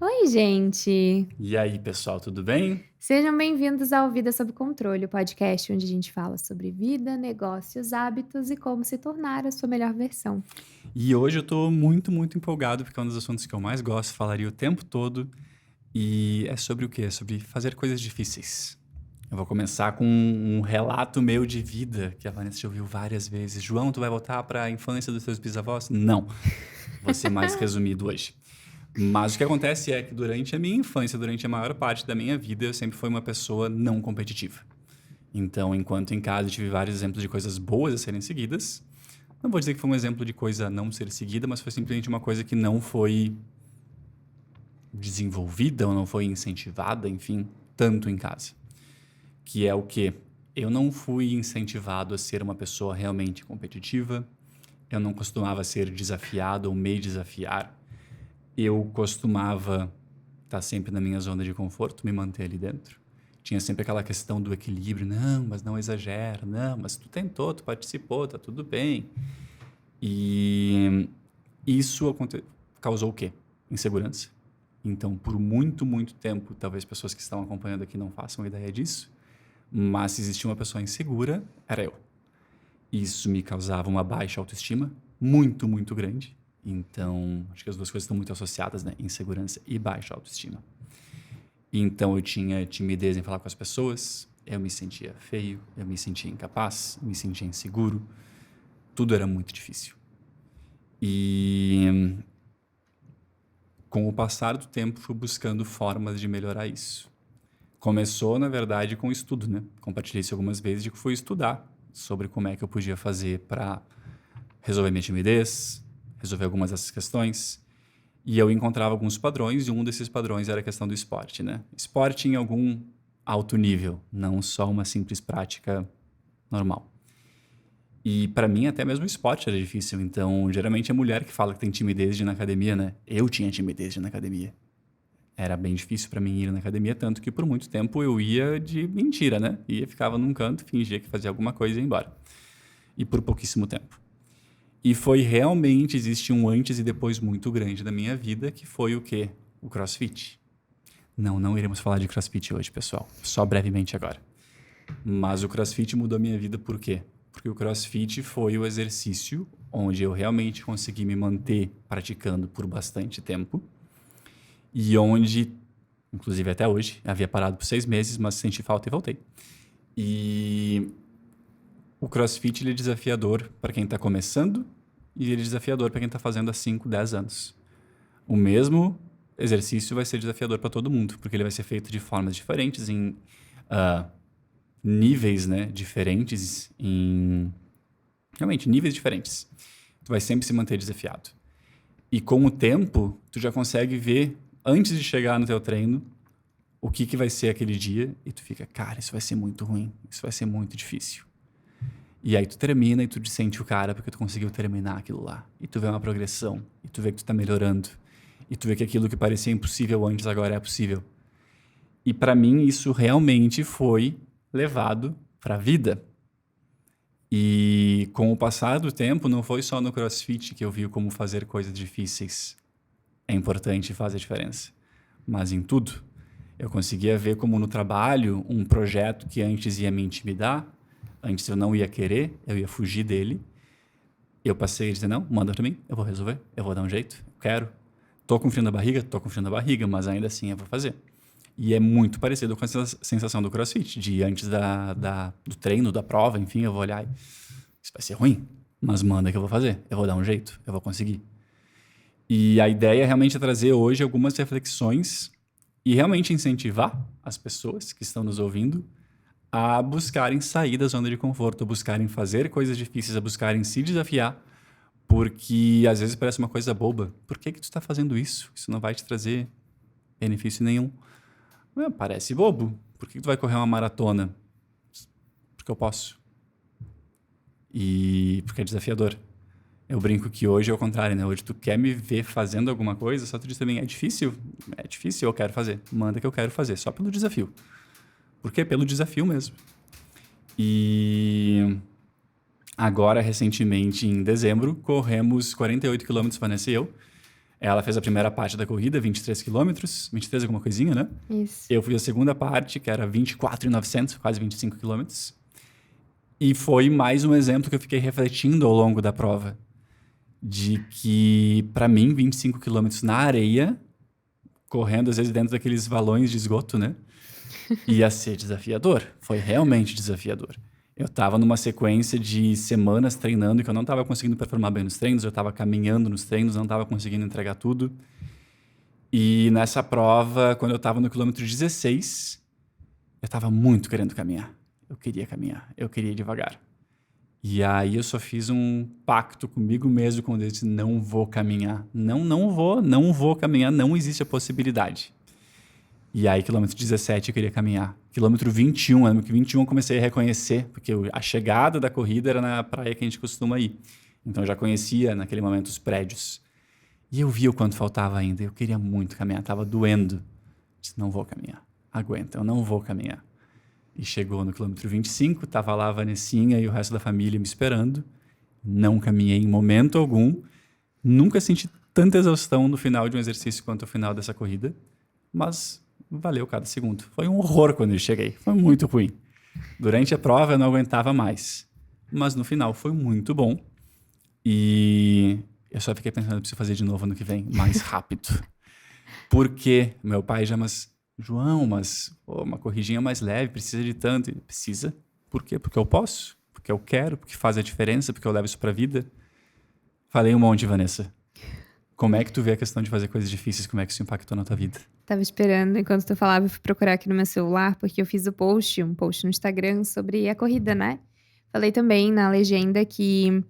Oi, gente! E aí, pessoal, tudo bem? Sejam bem-vindos ao Vida Sob Controle, o podcast onde a gente fala sobre vida, negócios, hábitos e como se tornar a sua melhor versão. E hoje eu tô muito empolgado porque é um dos assuntos que eu mais gosto, falaria o tempo todo. E é sobre o quê? É sobre fazer coisas difíceis. Eu vou começar com um relato meu de vida que a Vanessa já ouviu várias vezes. João, tu vai voltar para a infância dos teus bisavós? Não. Vou ser mais resumido hoje. Mas o que acontece é que durante a minha infância, durante a maior parte da minha vida, eu sempre fui uma pessoa não competitiva. Então, enquanto em casa eu tive vários exemplos de coisas boas a serem seguidas, não vou dizer que foi um exemplo de coisa a não ser seguida, mas foi simplesmente uma coisa que não foi desenvolvida ou não foi incentivada, enfim, tanto em casa. Que é o quê? Eu não fui incentivado a ser uma pessoa realmente competitiva, eu não costumava ser desafiado ou me desafiar, eu costumava estar sempre na minha zona de conforto, me manter ali dentro. Tinha sempre aquela questão do equilíbrio, não, mas não exagera, não, mas tu tentou, tu participou, tá tudo bem. E isso causou o quê? Insegurança. Então, por muito tempo, talvez pessoas que estão acompanhando aqui não façam ideia disso, mas se existia uma pessoa insegura, era eu. Isso me causava uma baixa autoestima muito grande. Então, acho que as duas coisas estão muito associadas, né? Insegurança e baixa autoestima. Então, eu tinha timidez em falar com as pessoas, eu me sentia feio, eu me sentia incapaz, eu me sentia inseguro. Tudo era muito difícil. E com o passar do tempo, fui buscando formas de melhorar isso. Começou, na verdade, com o estudo, né? Compartilhei isso algumas vezes de que fui estudar sobre como é que eu podia fazer para resolver minha timidez, resolver algumas dessas questões. E eu encontrava alguns padrões, e um desses padrões era a questão do esporte, né? Esporte em algum alto nível, não só uma simples prática normal. E para mim, até mesmo o esporte era difícil. Então, geralmente é mulher que fala que tem timidez de ir na academia, né? Eu tinha timidez de ir na academia. Era bem difícil para mim ir na academia, tanto que por muito tempo eu ia de mentira, né? Ia, ficava num canto, fingia que fazia alguma coisa e ia embora. E por pouquíssimo tempo. E foi realmente, existe um antes e depois muito grande da minha vida, que foi o quê? O CrossFit. Não iremos falar de CrossFit hoje, pessoal. Só brevemente agora. Mas o CrossFit mudou minha vida por quê? Porque o CrossFit foi o exercício onde eu realmente consegui me manter praticando por bastante tempo e onde, inclusive até hoje, havia parado por 6 meses, mas senti falta e voltei. E o CrossFit ele é desafiador para quem está começando e ele é desafiador para quem está fazendo há 5, 10 anos. O mesmo exercício vai ser desafiador para todo mundo, porque ele vai ser feito de formas diferentes, em níveis, né, diferentes, realmente, níveis diferentes. Tu vai sempre se manter desafiado. E com o tempo, tu já consegue ver, antes de chegar no teu treino, o que vai ser aquele dia, e tu fica, cara, isso vai ser muito ruim, isso vai ser muito difícil. E aí tu termina e tu te sente o cara porque tu conseguiu terminar aquilo lá. E tu vê uma progressão, e tu vê que tu tá melhorando, e tu vê que aquilo que parecia impossível antes agora é possível. E para mim isso realmente foi levado para a vida. E com o passar do tempo, não foi só no CrossFit que eu vi como fazer coisas difíceis é importante e faz a diferença, mas em tudo. Eu conseguia ver como no trabalho, um projeto que antes ia me intimidar, antes eu não ia querer, eu ia fugir dele. Eu passei a dizer, não, manda pra mim, eu vou resolver, eu vou dar um jeito, eu quero. Tô com frio na barriga? Tô com frio na barriga, mas ainda assim eu vou fazer. E é muito parecido com essa sensação do CrossFit, de antes do treino, da prova, enfim, eu vou olhar e isso vai ser ruim, mas manda que eu vou fazer, eu vou dar um jeito, eu vou conseguir. E a ideia realmente é trazer hoje algumas reflexões e realmente incentivar as pessoas que estão nos ouvindo a buscarem sair da zona de conforto, a buscarem fazer coisas difíceis, a buscarem se desafiar, porque às vezes parece uma coisa boba. Por que tu está fazendo isso? Isso não vai te trazer benefício nenhum. Parece bobo. Por que tu vai correr uma maratona? Porque eu posso. E porque é desafiador. Eu brinco que hoje é o contrário, né? Hoje tu quer me ver fazendo alguma coisa, só tu diz também, é difícil, eu quero fazer. Manda que eu quero fazer, só pelo desafio. Porque é pelo desafio mesmo. E agora, recentemente, em dezembro, corremos 48 quilômetros, Vanessa e eu. Ela fez a primeira parte da corrida, 23 quilômetros, 23 alguma coisinha, né? Isso. Eu fiz a segunda parte, que era 24.900, quase 25 quilômetros. E foi mais um exemplo que eu fiquei refletindo ao longo da prova. De que, para mim, 25 quilômetros na areia, correndo às vezes dentro daqueles valões de esgoto, né? Ia ser desafiador. Foi realmente desafiador. Eu tava numa sequência de semanas treinando que eu não tava conseguindo performar bem nos treinos, eu tava caminhando nos treinos, não tava conseguindo entregar tudo. E nessa prova, quando eu tava no quilômetro 16, eu tava muito querendo caminhar. Eu queria ir devagar. E aí eu só fiz um pacto comigo mesmo quando eu disse, não vou caminhar. Não vou caminhar, não existe a possibilidade. E aí, quilômetro 17, eu queria caminhar. Quilômetro 21, ano que 21 eu comecei a reconhecer, porque a chegada da corrida era na praia que a gente costuma ir. Então eu já conhecia, naquele momento, os prédios. E eu via o quanto faltava ainda. Eu queria muito caminhar, estava doendo. Disse, não vou caminhar. Aguenta, eu não vou caminhar. E chegou no quilômetro 25, estava lá a Vanessinha e o resto da família me esperando. Não caminhei em momento algum. Nunca senti tanta exaustão no final de um exercício quanto no final dessa corrida. Mas valeu cada segundo. Foi um horror quando eu cheguei. Foi muito ruim. Durante a prova eu não aguentava mais. Mas no final foi muito bom. E eu só fiquei pensando, eu preciso fazer de novo ano que vem, mais rápido. Porque meu pai já, mas João, uma corridinha mais leve, precisa de tanto. Precisa. Por quê? Porque eu posso. Porque eu quero, porque faz a diferença, porque eu levo isso pra vida. Falei um monte, Vanessa. Como é que tu vê a questão de fazer coisas difíceis? Como é que isso impactou na tua vida? Tava esperando enquanto tu falava, eu fui procurar aqui no meu celular, porque eu fiz um post no Instagram sobre a corrida, né? Falei também na legenda que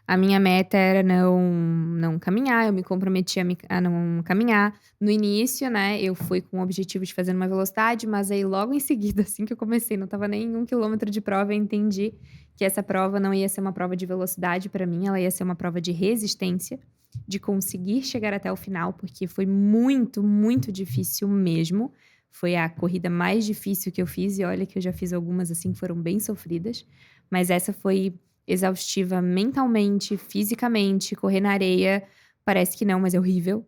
a minha meta era não caminhar, eu me comprometi a não caminhar. No início, né, eu fui com o objetivo de fazer uma velocidade, mas aí logo em seguida, assim que eu comecei, não tava nem 1 quilômetro de prova, eu entendi que essa prova não ia ser uma prova de velocidade para mim, ela ia ser uma prova de resistência, de conseguir chegar até o final, porque foi muito, muito difícil mesmo. Foi a corrida mais difícil que eu fiz, e olha que eu já fiz algumas assim que foram bem sofridas, mas essa foi exaustiva mentalmente, fisicamente, correr na areia, parece que não, mas é horrível.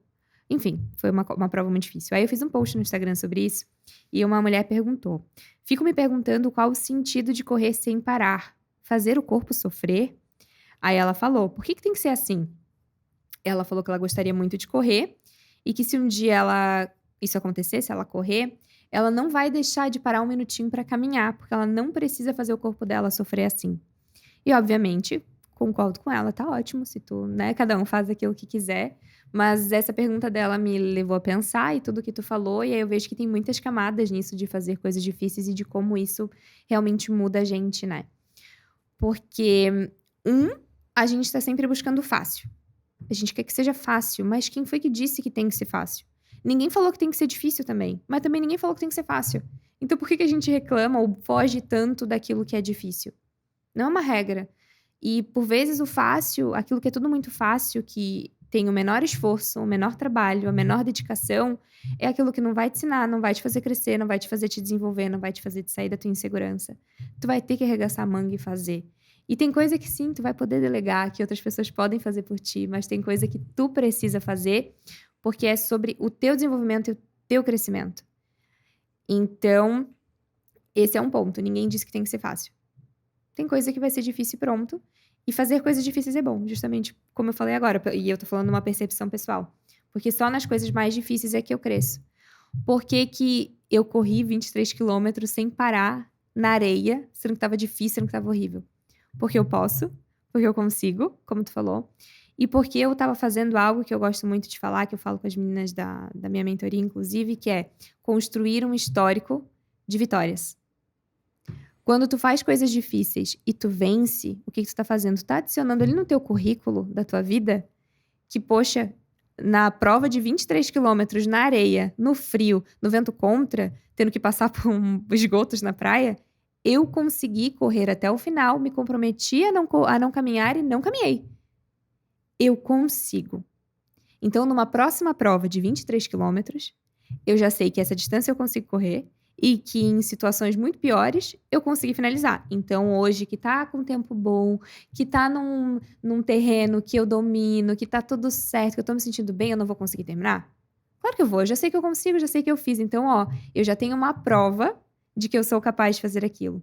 Enfim, foi uma prova muito difícil. Aí eu fiz um post no Instagram sobre isso, e uma mulher perguntou: fico me perguntando qual o sentido de correr sem parar, fazer o corpo sofrer? Aí ela falou: por que tem que ser assim? Ela falou que ela gostaria muito de correr e que se um dia isso acontecesse, ela correr, ela não vai deixar de parar um minutinho para caminhar, porque ela não precisa fazer o corpo dela sofrer assim. E obviamente, concordo com ela, tá ótimo se tu, né, cada um faz aquilo que quiser, mas essa pergunta dela me levou a pensar e tudo que tu falou, e aí eu vejo que tem muitas camadas nisso de fazer coisas difíceis e de como isso realmente muda a gente, né? Porque, a gente tá sempre buscando fácil. A gente quer que seja fácil, mas quem foi que disse que tem que ser fácil? Ninguém falou que tem que ser difícil também, mas também ninguém falou que tem que ser fácil. Então por que a gente reclama ou foge tanto daquilo que é difícil? Não é uma regra. E por vezes o fácil, aquilo que é tudo muito fácil, que tem o menor esforço, o menor trabalho, a menor dedicação, é aquilo que não vai te ensinar, não vai te fazer crescer, não vai te fazer te desenvolver, não vai te fazer te sair da tua insegurança. Tu vai ter que arregaçar a manga e fazer. E tem coisa que sim, tu vai poder delegar, que outras pessoas podem fazer por ti, mas tem coisa que tu precisa fazer, porque é sobre o teu desenvolvimento e o teu crescimento. Então, esse é um ponto. Ninguém disse que tem que ser fácil. Tem coisa que vai ser difícil e pronto. E fazer coisas difíceis é bom, justamente como eu falei agora. E eu tô falando uma percepção pessoal. Porque só nas coisas mais difíceis é que eu cresço. Por que que eu corri 23 quilômetros sem parar na areia, sendo que tava difícil, sendo que tava horrível? Porque eu posso, porque eu consigo, como tu falou. E porque eu tava fazendo algo que eu gosto muito de falar, que eu falo com as meninas da minha mentoria, inclusive, que é construir um histórico de vitórias. Quando tu faz coisas difíceis e tu vence, o que tu tá fazendo? Tu tá adicionando ali no teu currículo da tua vida que, poxa, na prova de 23 quilômetros na areia, no frio, no vento contra, tendo que passar por esgotos na praia, eu consegui correr até o final, me comprometi a não caminhar e não caminhei. Eu consigo. Então, numa próxima prova de 23 quilômetros, eu já sei que essa distância eu consigo correr, e que em situações muito piores eu consegui finalizar. Então, hoje que tá com tempo bom, que tá num terreno que eu domino, que tá tudo certo, que eu tô me sentindo bem, eu não vou conseguir terminar? Claro que eu vou, eu já sei que eu consigo, já sei que eu fiz. Então, ó, eu já tenho uma prova de que eu sou capaz de fazer aquilo.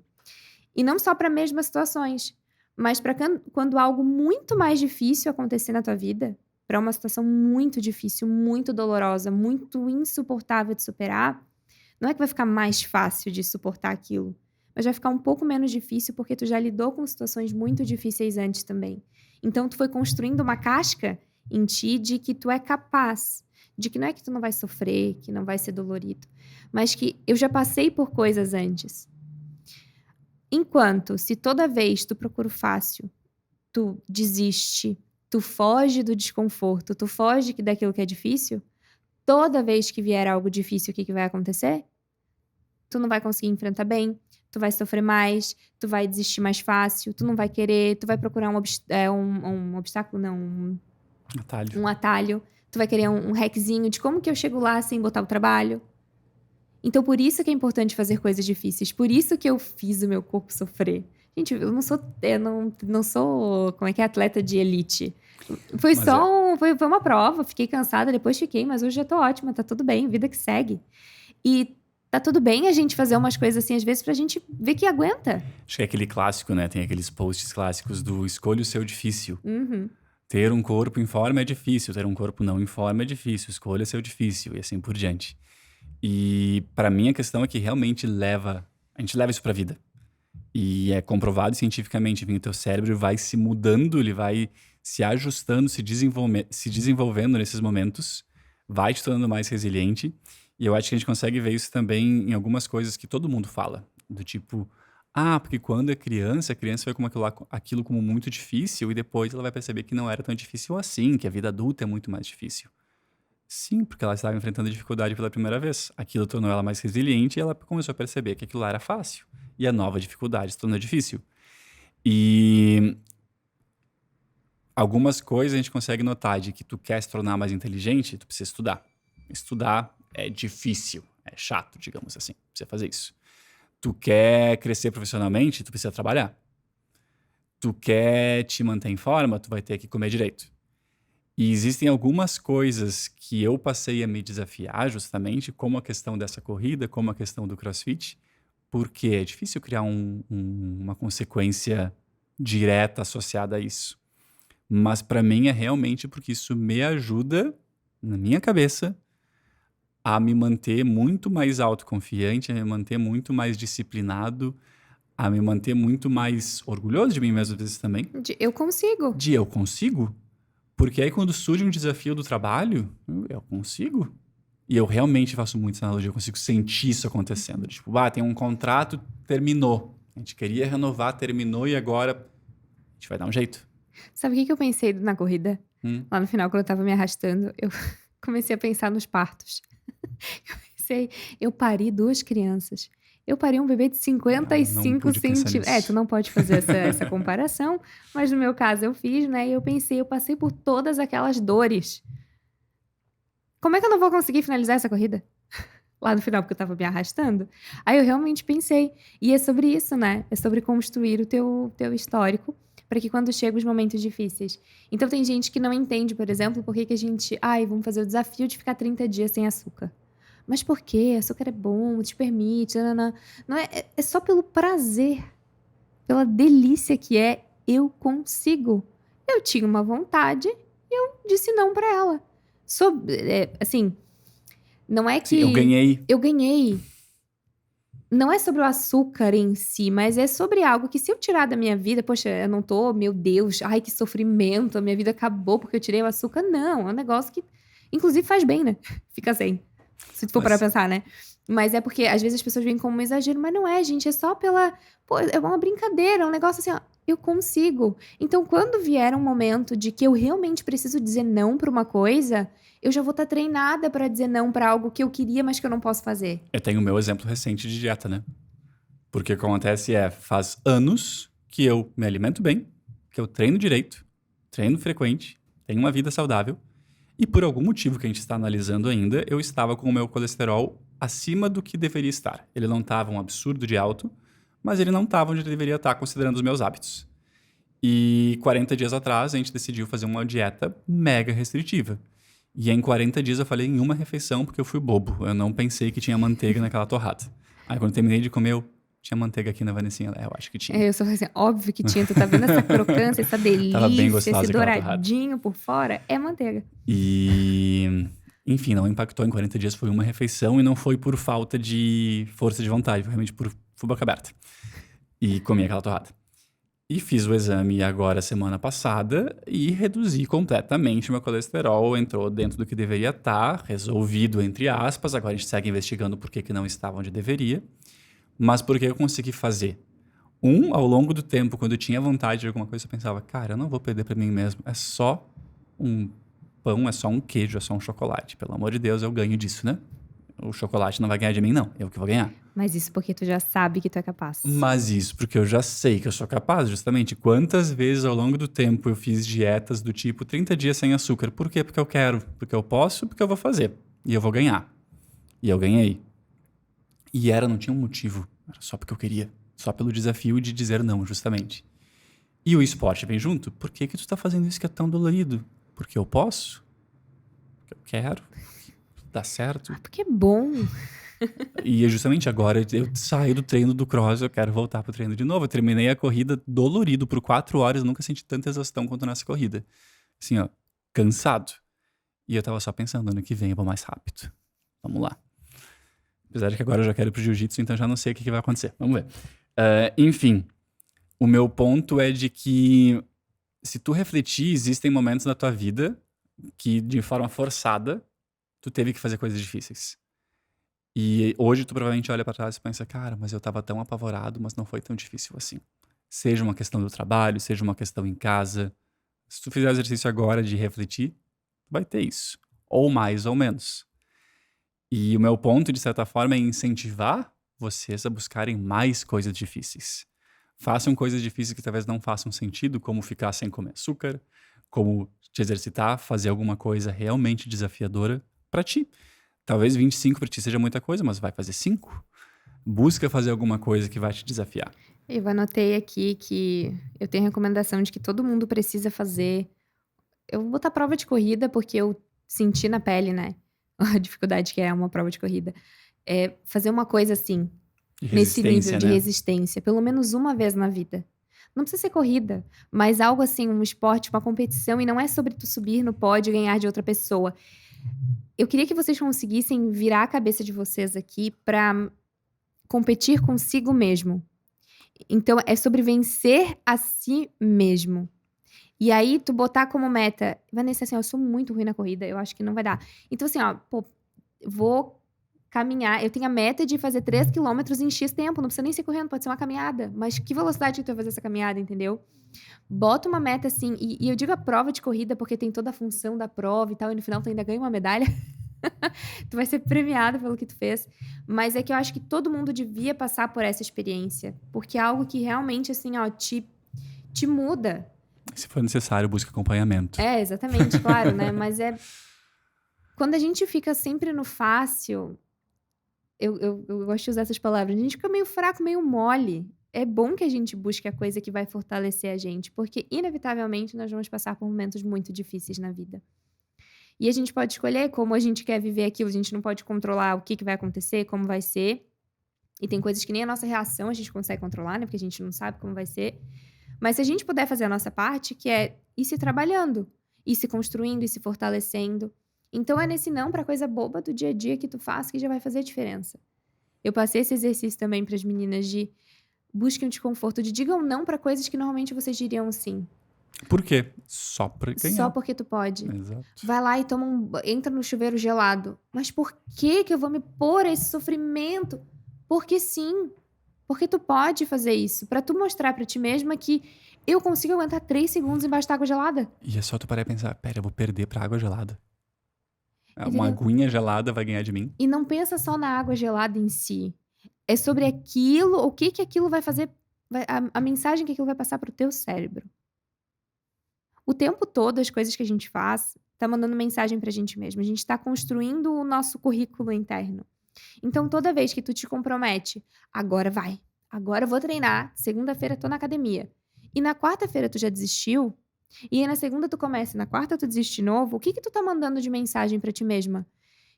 E não só para mesmas situações, mas para quando algo muito mais difícil acontecer na tua vida, para uma situação muito difícil, muito dolorosa, muito insuportável de superar, não é que vai ficar mais fácil de suportar aquilo, mas vai ficar um pouco menos difícil porque tu já lidou com situações muito difíceis antes também. Então tu foi construindo uma casca em ti de que tu é capaz, de que não é que tu não vai sofrer, que não vai ser dolorido, mas que eu já passei por coisas antes. Enquanto se toda vez tu procura o fácil, tu desiste, tu foge do desconforto, tu foge daquilo que é difícil, toda vez que vier algo difícil, o que vai acontecer? Tu não vai conseguir enfrentar bem, tu vai sofrer mais, tu vai desistir mais fácil, tu não vai querer, tu vai procurar um obstáculo, não, Atalho. um atalho, tu vai querer um hackzinho de como que eu chego lá sem botar o trabalho. Então, por isso que é importante fazer coisas difíceis, por isso que eu fiz o meu corpo sofrer. Gente, eu não sou, como é que é, atleta de elite. Foi Mas é. só, foi uma prova, fiquei cansada, depois fiquei, mas hoje já tô ótima, tá tudo bem, vida que segue. E tá tudo bem a gente fazer umas coisas assim, às vezes, pra gente ver que aguenta. Acho que é aquele clássico, né? Tem aqueles posts clássicos do escolha o seu difícil. Uhum. Ter um corpo em forma é difícil, ter um corpo não em forma é difícil, escolha o seu difícil e assim por diante. E pra mim a questão é que realmente a gente leva isso pra vida. E é comprovado cientificamente que o teu cérebro vai se mudando, ele vai se ajustando, se desenvolvendo nesses momentos, vai te tornando mais resiliente. E eu acho que a gente consegue ver isso também em algumas coisas que todo mundo fala. Do tipo, porque quando é criança, a criança vê como aquilo como muito difícil e depois ela vai perceber que não era tão difícil assim, que a vida adulta é muito mais difícil. Sim, porque ela estava enfrentando dificuldade pela primeira vez. Aquilo tornou ela mais resiliente e ela começou a perceber que aquilo lá era fácil. E a nova dificuldade se tornou difícil. E algumas coisas a gente consegue notar de que tu quer se tornar mais inteligente, tu precisa estudar. Estudar é difícil, é chato, digamos assim, precisa fazer isso. Tu quer crescer profissionalmente, tu precisa trabalhar. Tu quer te manter em forma, tu vai ter que comer direito. E existem algumas coisas que eu passei a me desafiar justamente, como a questão dessa corrida, como a questão do CrossFit, porque é difícil criar uma consequência direta associada a isso. Mas para mim é realmente porque isso me ajuda, na minha cabeça, a me manter muito mais autoconfiante, a me manter muito mais disciplinado, a me manter muito mais orgulhoso de mim mesmo às vezes também. Eu consigo. Eu consigo? Porque aí quando surge um desafio do trabalho, eu consigo. E eu realmente faço muito essa analogia, eu consigo sentir isso acontecendo. Tipo, tem um contrato, terminou. A gente queria renovar, terminou e agora a gente vai dar um jeito. Sabe o que eu pensei na corrida? Lá no final, quando eu tava me arrastando, eu comecei a pensar nos partos. Eu pari 2 crianças. Eu parei um bebê de 55 centímetros. Tu não pode fazer essa comparação, mas no meu caso eu fiz, né? E eu passei por todas aquelas dores. Como é que eu não vou conseguir finalizar essa corrida? Lá no final, porque eu tava me arrastando. Aí eu realmente pensei. E é sobre isso, né? É sobre construir o teu histórico para que quando chegam os momentos difíceis. Então tem gente que não entende, por exemplo, por que a gente... vamos fazer o desafio de ficar 30 dias sem açúcar. Mas por quê? Açúcar é bom, te permite... Não é só pelo prazer, pela delícia que é eu consigo. Eu tinha uma vontade e eu disse não pra ela. Assim, não é que... Sim, eu ganhei. Eu ganhei. Não é sobre o açúcar em si, mas é sobre algo que se eu tirar da minha vida, poxa, eu não tô, meu Deus, ai que sofrimento, a minha vida acabou porque eu tirei o açúcar. Não, é um negócio que, inclusive, faz bem, né? Fica sem. Se tu for parar pra pensar, né? Mas é porque, às vezes, as pessoas veem como um exagero, mas não é, gente. É só é uma brincadeira, é um negócio assim, ó. Eu consigo. Então, quando vier um momento de que eu realmente preciso dizer não pra uma coisa, eu já vou estar treinada pra dizer não pra algo que eu queria, mas que eu não posso fazer. Eu tenho o meu exemplo recente de dieta, né? Porque o que acontece faz anos que eu me alimento bem, que eu treino direito, treino frequente, tenho uma vida saudável, e por algum motivo que a gente está analisando ainda, eu estava com o meu colesterol acima do que deveria estar. Ele não estava um absurdo de alto, mas ele não estava onde ele deveria estar, considerando os meus hábitos. E 40 dias atrás, a gente decidiu fazer uma dieta mega restritiva. E em 40 dias eu falei em uma refeição porque eu fui bobo. Eu não pensei que tinha manteiga naquela torrada. Aí quando eu terminei de comer, tinha manteiga aqui na Vanessinha. Eu acho que tinha. Eu só falei assim, óbvio que tinha. Tu tá vendo essa crocância, essa Tava bem delícia, gostosa esse aquela torrada. douradinho por fora? É manteiga. E, enfim, não impactou em 40 dias. Foi uma refeição e não foi por falta de força de vontade. Foi realmente por boca aberta. E comi aquela torrada. E fiz o exame agora semana passada e reduzi completamente meu colesterol. Entrou dentro do que deveria estar, resolvido entre aspas. Agora a gente segue investigando por que não estava onde deveria. Mas por que eu consegui fazer? Ao longo do tempo, quando eu tinha vontade de alguma coisa, eu pensava, cara, eu não vou perder pra mim mesmo. É só um pão, é só um queijo, é só um chocolate. Pelo amor de Deus, eu ganho disso, né? O chocolate não vai ganhar de mim, não. Eu que vou ganhar. Mas isso porque tu já sabe que tu é capaz. Mas isso porque eu já sei que eu sou capaz, justamente. Quantas vezes ao longo do tempo eu fiz dietas do tipo 30 dias sem açúcar? Por quê? Porque eu quero. Porque eu posso, porque eu vou fazer. E eu vou ganhar. E eu ganhei. E não tinha um motivo. Era só porque eu queria. Só pelo desafio de dizer não, justamente. E o esporte vem junto. Por que tu tá fazendo isso que é tão dolorido? Porque eu posso? Porque eu quero? Dá certo? Porque é bom. E justamente agora eu saio do treino do cross, eu quero voltar pro treino de novo. Eu terminei a corrida dolorido por 4 horas, nunca senti tanta exaustão quanto nessa corrida. Assim, ó, cansado. E eu tava só pensando, ano que vem eu vou mais rápido. Vamos lá. Apesar de que agora eu já quero ir pro jiu-jitsu, então já não sei o que vai acontecer. Vamos ver. Enfim, o meu ponto é de que se tu refletir, existem momentos na tua vida que, de forma forçada, tu teve que fazer coisas difíceis. E hoje tu provavelmente olha pra trás e pensa, cara, mas eu tava tão apavorado, mas não foi tão difícil assim. Seja uma questão do trabalho, seja uma questão em casa. Se tu fizer o exercício agora de refletir, vai ter isso. Ou mais ou menos. E o meu ponto, de certa forma, é incentivar vocês a buscarem mais coisas difíceis. Façam coisas difíceis que talvez não façam sentido, como ficar sem comer açúcar, como te exercitar, fazer alguma coisa realmente desafiadora pra ti. Talvez 25 pra ti seja muita coisa, mas vai fazer 5. Busca fazer alguma coisa que vai te desafiar. Eu anotei aqui que eu tenho recomendação de que todo mundo precisa fazer. Eu vou botar prova de corrida porque eu senti na pele, né? A dificuldade que é uma prova de corrida. É fazer uma coisa assim, De nesse nível resistência, de né? resistência, pelo menos uma vez na vida. Não precisa ser corrida, mas algo assim, um esporte, uma competição, e não é sobre tu subir no pódio e ganhar de outra pessoa. Eu queria que vocês conseguissem virar a cabeça de vocês aqui pra competir consigo mesmo. Então, é sobre vencer a si mesmo. E aí, tu botar como meta, Vanessa, assim, ó, eu sou muito ruim na corrida, eu acho que não vai dar. Então, assim, ó, pô, vou caminhar, eu tenho a meta de fazer 3 quilômetros em X tempo, não precisa nem ser correndo, pode ser uma caminhada. Mas que velocidade que tu vai fazer essa caminhada, entendeu? Bota uma meta assim, e eu digo a prova de corrida porque tem toda a função da prova e tal, e no final tu ainda ganha uma medalha. Tu vai ser premiado pelo que tu fez. Mas é que eu acho que todo mundo devia passar por essa experiência. Porque é algo que realmente, assim, ó, te muda. Se for necessário, busca acompanhamento. É, exatamente, claro, né? Mas é. Quando a gente fica sempre no fácil. Eu gosto de usar essas palavras. A gente fica meio fraco, meio mole. É bom que a gente busque a coisa que vai fortalecer a gente. Porque, inevitavelmente, nós vamos passar por momentos muito difíceis na vida. E a gente pode escolher como a gente quer viver aquilo. A gente não pode controlar o que vai acontecer, como vai ser. E tem coisas que nem a nossa reação a gente consegue controlar, né? Porque a gente não sabe como vai ser. Mas se a gente puder fazer a nossa parte, que é ir se trabalhando, ir se construindo, ir se fortalecendo. Então é nesse não pra coisa boba do dia a dia que tu faz que já vai fazer a diferença. Eu passei esse exercício também pras meninas de busquem o desconforto, de digam não pra coisas que normalmente vocês diriam sim. Por quê? Só pra ganhar. Só porque tu pode. Exato. Vai lá e entra no chuveiro gelado. Mas por que eu vou me pôr a esse sofrimento? Porque sim. Porque tu pode fazer isso. Pra tu mostrar pra ti mesma que eu consigo aguentar 3 segundos embaixo da água gelada. E é só tu parar e pensar, pera, eu vou perder pra água gelada. Uma Entendeu? aguinha gelada vai ganhar de mim. E não pensa só na água gelada em si. É sobre aquilo, o que aquilo vai fazer, a mensagem que aquilo vai passar pro teu cérebro. O tempo todo, as coisas que a gente faz, tá mandando mensagem pra gente mesmo. A gente tá construindo o nosso currículo interno. Então, toda vez que tu te compromete, agora vai, agora eu vou treinar, segunda-feira tô na academia. E na quarta-feira tu já desistiu, e aí na segunda tu começa e na quarta tu desiste de novo, o que que tu tá mandando de mensagem pra ti mesma?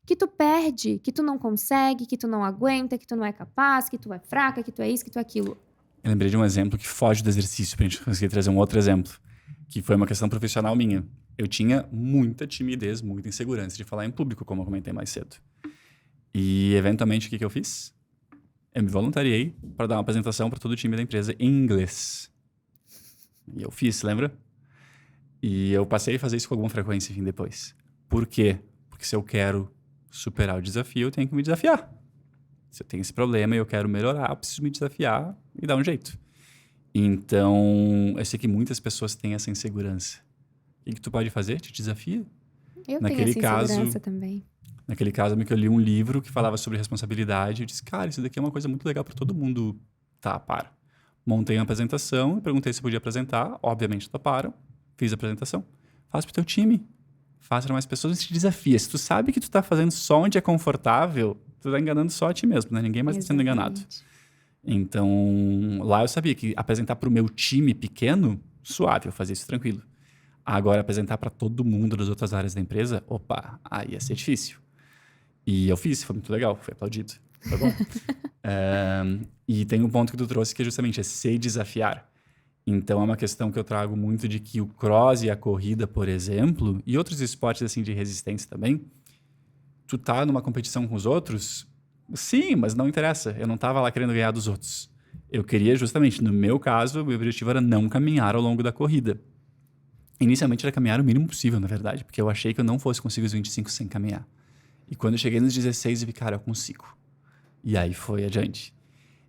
Que tu perde, que tu não consegue, que tu não aguenta, que tu não é capaz, que tu é fraca, que tu é isso, que tu é aquilo. Eu lembrei de um exemplo que foge do exercício, pra gente conseguir trazer um outro exemplo, que foi uma questão profissional minha. Eu tinha muita timidez, muita insegurança de falar em público, como eu comentei mais cedo. E, eventualmente, o que eu fiz? Eu me voluntariei para dar uma apresentação para todo o time da empresa em inglês. E eu fiz, lembra? E eu passei a fazer isso com alguma frequência, enfim, depois. Por quê? Porque se eu quero superar o desafio, eu tenho que me desafiar. Se eu tenho esse problema e eu quero melhorar, eu preciso me desafiar e dar um jeito. Então, eu sei que muitas pessoas têm essa insegurança. O que tu pode fazer? Te desafia. Eu tenho Naquele essa caso, insegurança também. naquele caso, eu li um livro que falava sobre responsabilidade. Eu disse, cara, isso daqui é uma coisa muito legal para todo mundo. Tá, para. Montei uma apresentação, perguntei se podia apresentar. Obviamente, toparam. Fiz a apresentação. Faz pro teu time. Faz para mais pessoas e te desafia. Se tu sabe que tu tá fazendo só onde é confortável, tu tá enganando só a ti mesmo, né? Ninguém mais tá sendo enganado. Então, lá eu sabia que apresentar pro meu time pequeno, suave, eu fazia isso tranquilo. Agora, apresentar para todo mundo das outras áreas da empresa, opa, aí ia ser difícil. E eu fiz, foi muito legal, foi aplaudido. Foi bom. E tem um ponto que tu trouxe que é justamente se desafiar. Então, é uma questão que eu trago muito de que o cross e a corrida, por exemplo, e outros esportes assim de resistência também, tu tá numa competição com os outros, sim, mas não interessa. Eu não tava lá querendo ganhar dos outros. Eu queria justamente, no meu caso, o meu objetivo era não caminhar ao longo da corrida. Inicialmente era caminhar o mínimo possível, na verdade, porque eu achei que eu não fosse conseguir os 25 sem caminhar. E quando eu cheguei nos 16, eu vi, cara, eu consigo. E aí foi adiante.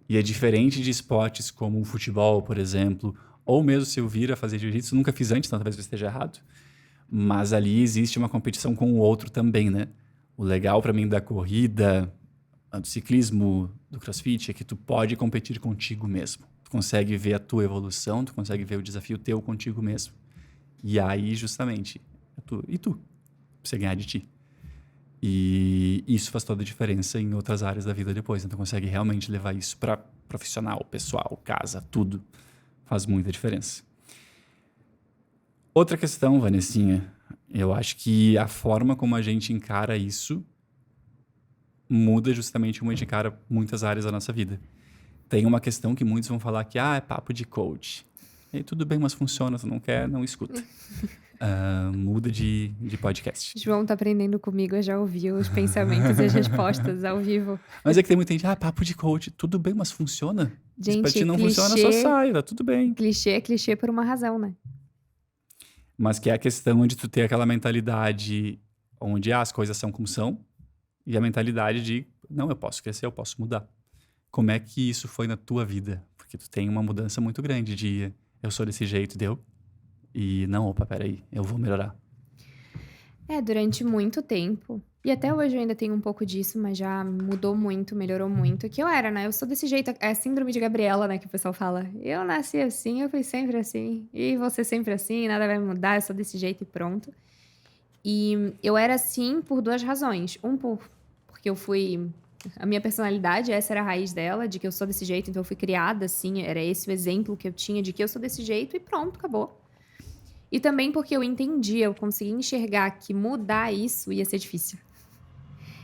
E é diferente de esportes como o futebol, por exemplo, ou mesmo se eu vir a fazer jiu-jitsu, nunca fiz antes, então talvez eu esteja errado. Mas ali existe uma competição com o outro também, né? O legal para mim da corrida, do ciclismo, do crossfit, é que tu pode competir contigo mesmo. Tu consegue ver a tua evolução, tu consegue ver o desafio teu contigo mesmo. E aí, justamente, tu? Pra você ganhar de ti. E isso faz toda a diferença em outras áreas da vida depois. Então, consegue realmente levar isso para profissional, pessoal, casa, tudo. Faz muita diferença. Outra questão, Vanessinha, eu acho que a forma como a gente encara isso muda justamente como a gente encara muitas áreas da nossa vida. Tem uma questão que muitos vão falar que é papo de coach. E aí, tudo bem, mas funciona, se não quer, não escuta. Muda de podcast. João tá aprendendo comigo, eu já ouvi os pensamentos e as respostas ao vivo. Mas é que tem muita gente, papo de coach, tudo bem, mas funciona? Se pra Gente, ti não funciona, só sai, tá tudo bem. Clichê é clichê por uma razão, né? Mas que é a questão de tu ter aquela mentalidade onde as coisas são como são, e a mentalidade de, não, eu posso crescer, eu posso mudar. Como é que isso foi na tua vida? Porque tu tem uma mudança muito grande de, eu sou desse jeito, deu? E não, opa, peraí, eu vou melhorar. Durante muito tempo, e até hoje eu ainda tenho um pouco disso, mas já mudou muito, melhorou muito, que eu era, né? Eu sou desse jeito, é a síndrome de Gabriela, né, que o pessoal fala. Eu nasci assim, eu fui sempre assim, e você sempre assim, nada vai mudar, eu sou desse jeito e pronto. E eu era assim por duas razões. Porque eu fui... A minha personalidade, essa era a raiz dela, de que eu sou desse jeito, então eu fui criada assim, era esse o exemplo que eu tinha de que eu sou desse jeito e pronto, acabou. E também porque eu entendi, eu consegui enxergar que mudar isso ia ser difícil.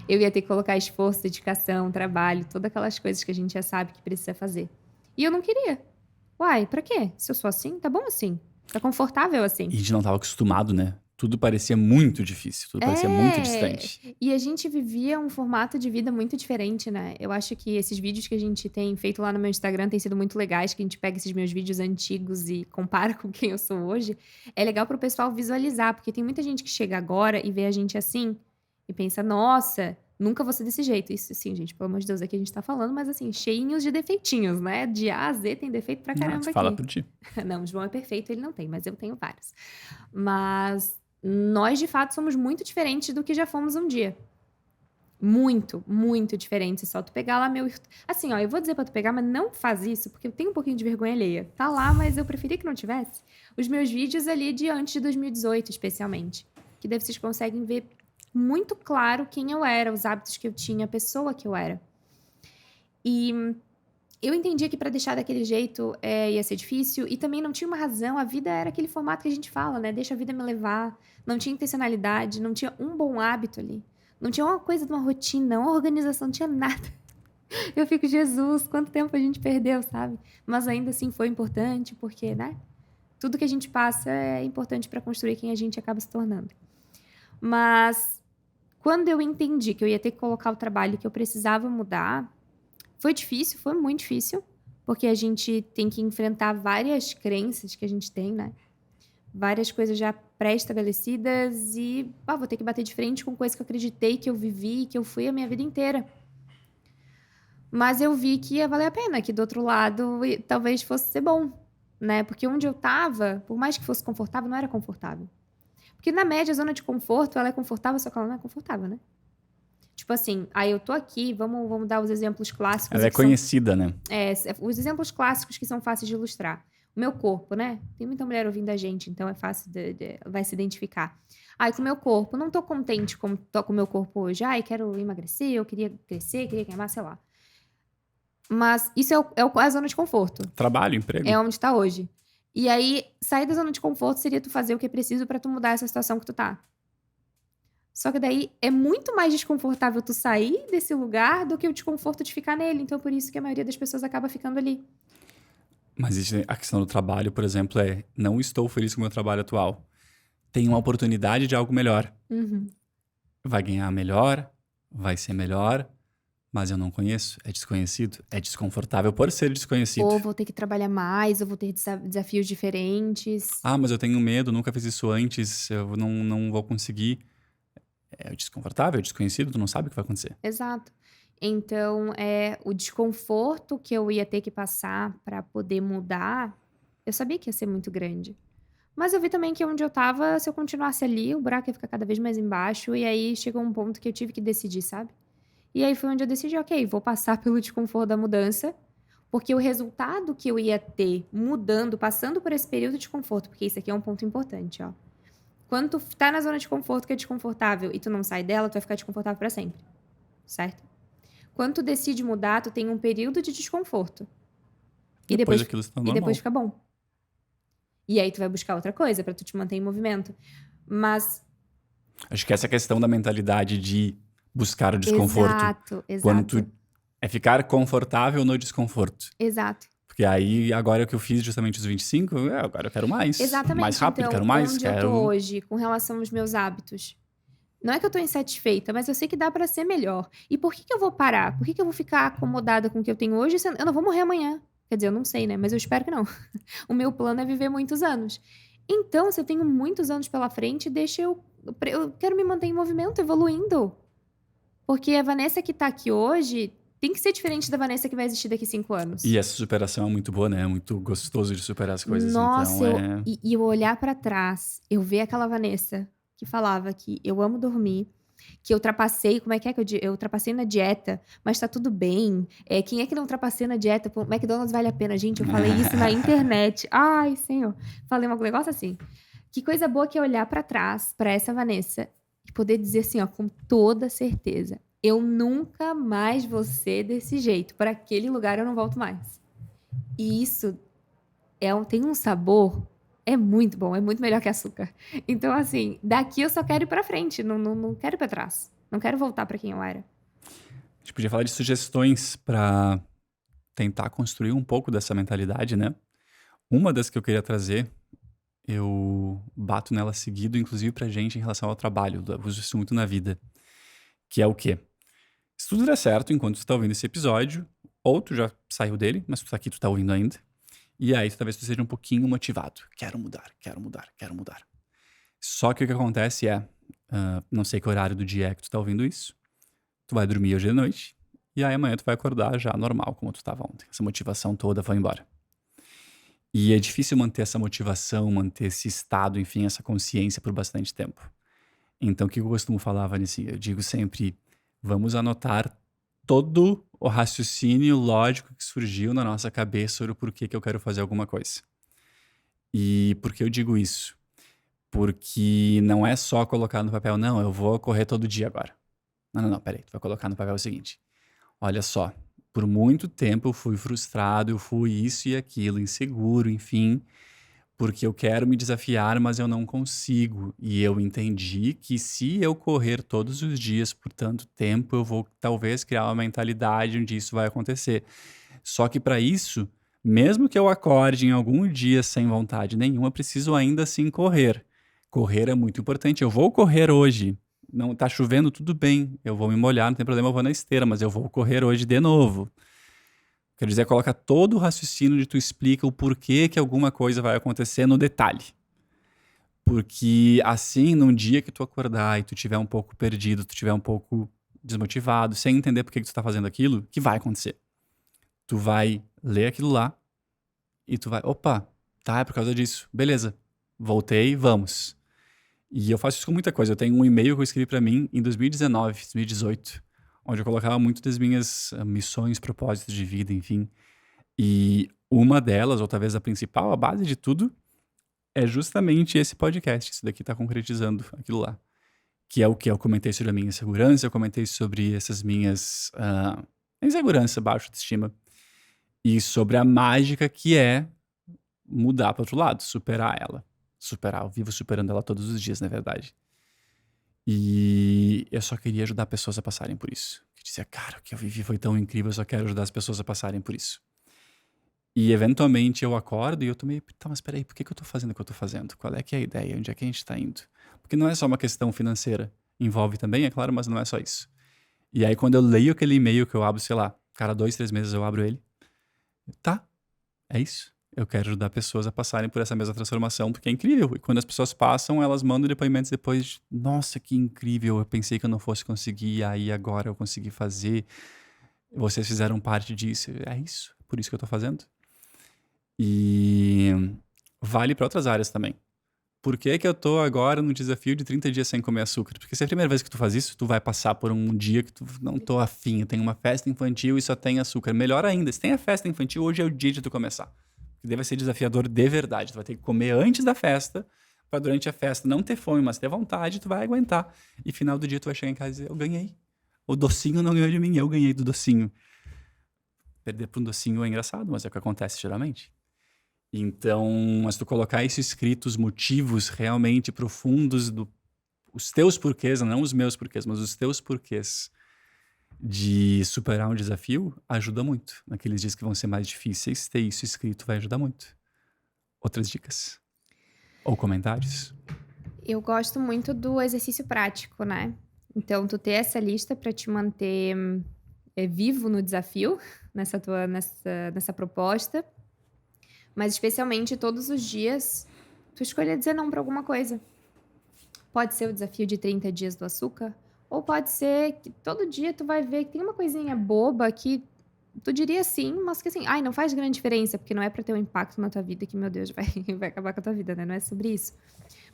Eu ia ter que colocar esforço, dedicação, trabalho, todas aquelas coisas que a gente já sabe que precisa fazer. E eu não queria. Uai, pra quê? Se eu sou assim, tá bom assim. Tá confortável assim. E a gente não tava acostumado, né? Tudo parecia muito difícil, tudo parecia muito distante. E a gente vivia um formato de vida muito diferente, né? Eu acho que esses vídeos que a gente tem feito lá no meu Instagram têm sido muito legais, que a gente pega esses meus vídeos antigos e compara com quem eu sou hoje. É legal pro pessoal visualizar, porque tem muita gente que chega agora e vê a gente assim e pensa, nossa, nunca vou ser desse jeito. Isso sim, gente, pelo amor de Deus, aqui a gente tá falando, mas assim, cheinhos de defeitinhos, né? De A a Z tem defeito pra caramba aqui. Fala por ti. Não, o João é perfeito, ele não tem, mas eu tenho vários. Mas nós, de fato, somos muito diferentes do que já fomos um dia. Muito, muito diferentes. Só tu pegar lá meu... Assim, ó, eu vou dizer pra tu pegar, mas não faz isso, porque eu tenho um pouquinho de vergonha alheia. Tá lá, mas eu preferia que não tivesse. Os meus vídeos ali de antes de 2018, especialmente. Que daí vocês conseguem ver muito claro quem eu era, os hábitos que eu tinha, a pessoa que eu era. E eu entendia que para deixar daquele jeito ia ser difícil e também não tinha uma razão. A vida era aquele formato que a gente fala, né? Deixa a vida me levar. Não tinha intencionalidade, não tinha um bom hábito ali. Não tinha uma coisa de uma rotina, uma organização, não tinha nada. Eu fico, Jesus, quanto tempo a gente perdeu, sabe? Mas ainda assim foi importante, porque, né? Tudo que a gente passa é importante para construir quem a gente acaba se tornando. Mas quando eu entendi que eu ia ter que colocar o trabalho, que eu precisava mudar, foi difícil, foi muito difícil, porque a gente tem que enfrentar várias crenças que a gente tem, né? Várias coisas já pré-estabelecidas e vou ter que bater de frente com coisas que eu acreditei, que eu vivi, que eu fui a minha vida inteira. Mas eu vi que ia valer a pena, que do outro lado talvez fosse ser bom, né? Porque onde eu tava, por mais que fosse confortável, não era confortável. Porque na média, a zona de conforto, ela é confortável, só que ela não é confortável, né? Tipo assim, aí eu tô aqui, vamos dar os exemplos clássicos. Ela é conhecida, né? Os exemplos clássicos que são fáceis de ilustrar. O meu corpo, né? Tem muita mulher ouvindo a gente, então é fácil vai se identificar. Ai, com o meu corpo, não tô contente como tô com o meu corpo hoje. Ai, quero emagrecer, eu queria crescer, queria queimar, sei lá. Mas isso é a zona de conforto. Trabalho, emprego. É onde tá hoje. E aí, sair da zona de conforto seria tu fazer o que é preciso pra tu mudar essa situação que tu tá. Só que daí é muito mais desconfortável tu sair desse lugar do que o desconforto de ficar nele. Então, por isso que a maioria das pessoas acaba ficando ali. Mas a questão do trabalho, por exemplo, não estou feliz com o meu trabalho atual. Tem uma oportunidade de algo melhor. Uhum. Vai ganhar melhor, vai ser melhor, mas eu não conheço, é desconhecido, é desconfortável por ser desconhecido. Ou vou ter que trabalhar mais, ou vou ter desafios diferentes. Ah, mas eu tenho medo, nunca fiz isso antes, eu não vou conseguir. É desconfortável, é desconhecido, tu não sabe o que vai acontecer. Exato. Então, o desconforto que eu ia ter que passar pra poder mudar, eu sabia que ia ser muito grande. Mas eu vi também que onde eu tava, se eu continuasse ali, o buraco ia ficar cada vez mais embaixo. E aí chegou um ponto que eu tive que decidir, sabe? E aí foi onde eu decidi, ok, vou passar pelo desconforto da mudança. Porque o resultado que eu ia ter mudando, passando por esse período de conforto, porque isso aqui é um ponto importante, ó. Quando tu tá na zona de conforto que é desconfortável e tu não sai dela, tu vai ficar desconfortável pra sempre. Certo? Quando tu decide mudar, tu tem um período de desconforto. E Depois aquilo se torna e normal. depois fica bom. E aí tu vai buscar outra coisa pra tu te manter em movimento. Mas Acho que essa questão da mentalidade de buscar o desconforto. exato. Quando tu é ficar confortável no desconforto. Exato. Porque aí, agora que eu fiz justamente os 25, agora eu quero mais. Exatamente. Mais rápido, então, quero mais. Onde eu tô hoje, com relação aos meus hábitos? Não é que eu tô insatisfeita, mas eu sei que dá pra ser melhor. E por que eu vou parar? Por que eu vou ficar acomodada com o que eu tenho hoje? Eu não vou morrer amanhã. Quer dizer, eu não sei, né? Mas eu espero que não. O meu plano é viver muitos anos. Então, se eu tenho muitos anos pela frente, eu quero me manter em movimento, evoluindo. Porque a Vanessa que tá aqui hoje tem que ser diferente da Vanessa que vai existir daqui 5 anos. E essa superação é muito boa, né? É muito gostoso de superar as coisas. Nossa, Então, e eu olhar pra trás, eu ver aquela Vanessa que falava que eu amo dormir, que eu ultrapassei, como é que eu ultrapassei na dieta, mas tá tudo bem. Quem é que não ultrapassei na dieta? Pô, McDonald's vale a pena, gente. Eu falei isso na internet. Ai, senhor. Falei um negócio assim. Que coisa boa que é olhar pra trás, pra essa Vanessa, e poder dizer assim, ó, com toda certeza, eu nunca mais vou ser desse jeito. Para aquele lugar eu não volto mais. E isso tem um sabor, é muito bom, é muito melhor que açúcar. Então, assim, daqui eu só quero ir pra frente, não quero ir pra trás. Não quero voltar pra quem eu era. A gente podia falar de sugestões para tentar construir um pouco dessa mentalidade, né? Uma das que eu queria trazer, eu bato nela seguido, inclusive pra gente em relação ao trabalho. Eu uso isso muito na vida. Que é o quê? Se tudo der certo enquanto tu tá ouvindo esse episódio, ou tu já saiu dele, mas tu tá aqui, tu tá ouvindo ainda. E aí, talvez tu seja um pouquinho motivado. Quero mudar, quero mudar, quero mudar. Só que o que acontece não sei que horário do dia é que tu tá ouvindo isso. Tu vai dormir hoje de noite. E aí amanhã tu vai acordar já normal, como tu tava ontem. Essa motivação toda vai embora. E é difícil manter essa motivação, manter esse estado, enfim, essa consciência por bastante tempo. Então, o que eu costumo falar, Vanessa? Eu digo sempre, vamos anotar todo o raciocínio lógico que surgiu na nossa cabeça sobre o porquê que eu quero fazer alguma coisa. E por que eu digo isso? Porque não é só colocar no papel, não, eu vou correr todo dia agora. Não, peraí, tu vai colocar no papel o seguinte. Olha só, por muito tempo eu fui frustrado, eu fui isso e aquilo, inseguro, enfim, porque eu quero me desafiar, mas eu não consigo. E eu entendi que se eu correr todos os dias por tanto tempo, eu vou talvez criar uma mentalidade onde isso vai acontecer. Só que para isso, mesmo que eu acorde em algum dia sem vontade nenhuma, eu preciso ainda assim correr. Correr é muito importante. Eu vou correr hoje. Não tá chovendo, tudo bem. Eu vou me molhar, não tem problema, eu vou na esteira, mas eu vou correr hoje de novo. Quer dizer, coloca todo o raciocínio de tu explica o porquê que alguma coisa vai acontecer no detalhe. Porque assim, num dia que tu acordar e tu tiver um pouco perdido, tu tiver um pouco desmotivado, sem entender por que tu tá fazendo aquilo, o que vai acontecer? Tu vai ler aquilo lá e tu vai, opa, tá, é por causa disso. Beleza, voltei, vamos. E eu faço isso com muita coisa. Eu tenho um e-mail que eu escrevi pra mim em 2019, 2018, onde eu colocava muito das minhas missões, propósitos de vida, enfim. E uma delas, ou talvez a principal, a base de tudo, é justamente esse podcast. Isso daqui tá concretizando aquilo lá. Que é o que eu comentei sobre a minha insegurança, eu comentei sobre essas minhas insegurança, baixa autoestima. E sobre a mágica que é mudar para outro lado, superar ela. Superar, eu vivo superando ela todos os dias, na verdade. E eu só queria ajudar pessoas a passarem por isso. Eu dizia, cara, o que eu vivi foi tão incrível, eu só quero ajudar as pessoas a passarem por isso. E eventualmente eu acordo e eu tô meio, tá, mas peraí, por que eu tô fazendo o que eu tô fazendo? Qual é que é a ideia? Onde é que a gente tá indo? Porque não é só uma questão financeira. Envolve também, é claro, mas não é só isso. E aí quando eu leio aquele e-mail que eu abro, sei lá, cada 2, 3 meses eu abro ele. Tá, é isso. Eu quero ajudar pessoas a passarem por essa mesma transformação, porque é incrível. E quando as pessoas passam, elas mandam depoimentos depois de, nossa, que incrível, eu pensei que eu não fosse conseguir, aí agora eu consegui fazer. Vocês fizeram parte disso. É isso, por isso que eu tô fazendo. E vale para outras áreas também. Por que que eu tô agora no desafio de 30 dias sem comer açúcar? Porque se é a primeira vez que tu faz isso, tu vai passar por um dia que tu não tô afim, eu tenho uma festa infantil e só tem açúcar. Melhor ainda, se tem a festa infantil, hoje é o dia de tu começar. Porque deve ser desafiador de verdade. Tu vai ter que comer antes da festa, pra durante a festa não ter fome, mas ter vontade, tu vai aguentar. E final do dia tu vai chegar em casa e dizer, eu ganhei. O docinho não ganhou de mim, eu ganhei do docinho. Perder pra um docinho é engraçado, mas é o que acontece geralmente. Então, mas tu colocar isso escrito, os motivos realmente profundos, os teus porquês, não os meus porquês, mas os teus porquês de superar um desafio, ajuda muito. Naqueles dias que vão ser mais difíceis, ter isso escrito vai ajudar muito. Outras dicas? Ou comentários? Eu gosto muito do exercício prático, né? Então, tu ter essa lista para te manter vivo no desafio, nessa proposta. Mas especialmente todos os dias, tu escolher dizer não para alguma coisa. Pode ser o desafio de 30 dias do açúcar, ou pode ser que todo dia tu vai ver que tem uma coisinha boba que tu diria sim, mas que assim, ai, não faz grande diferença, porque não é para ter um impacto na tua vida que, meu Deus, vai acabar com a tua vida, né? Não é sobre isso.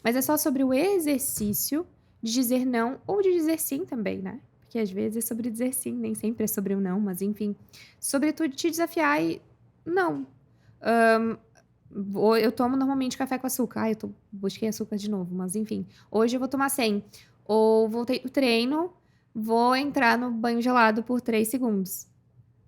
Mas é só sobre o exercício de dizer não ou de dizer sim também, né? Porque às vezes é sobre dizer sim, nem sempre é sobre o não, mas enfim. Sobre tu te desafiar e não. Eu tomo normalmente café com açúcar. Ai, busquei açúcar de novo, mas enfim. Hoje eu vou tomar 100. Ou voltei do treino, vou entrar no banho gelado por 3 segundos.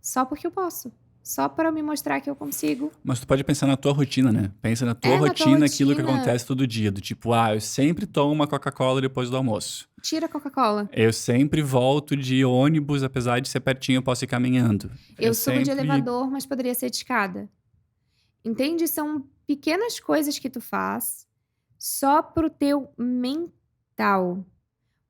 Só porque eu posso. Só para me mostrar que eu consigo. Mas tu pode pensar na tua rotina, né? Pensa na tua Na tua rotina, aquilo que rotina. acontece todo dia. Do tipo, eu sempre tomo uma Coca-Cola depois do almoço. Tira a Coca-Cola. Eu sempre volto de ônibus, apesar de ser pertinho, eu posso ir caminhando. Eu subo de elevador, mas poderia ser de escada. Entende? São pequenas coisas que tu faz só pro teu mental.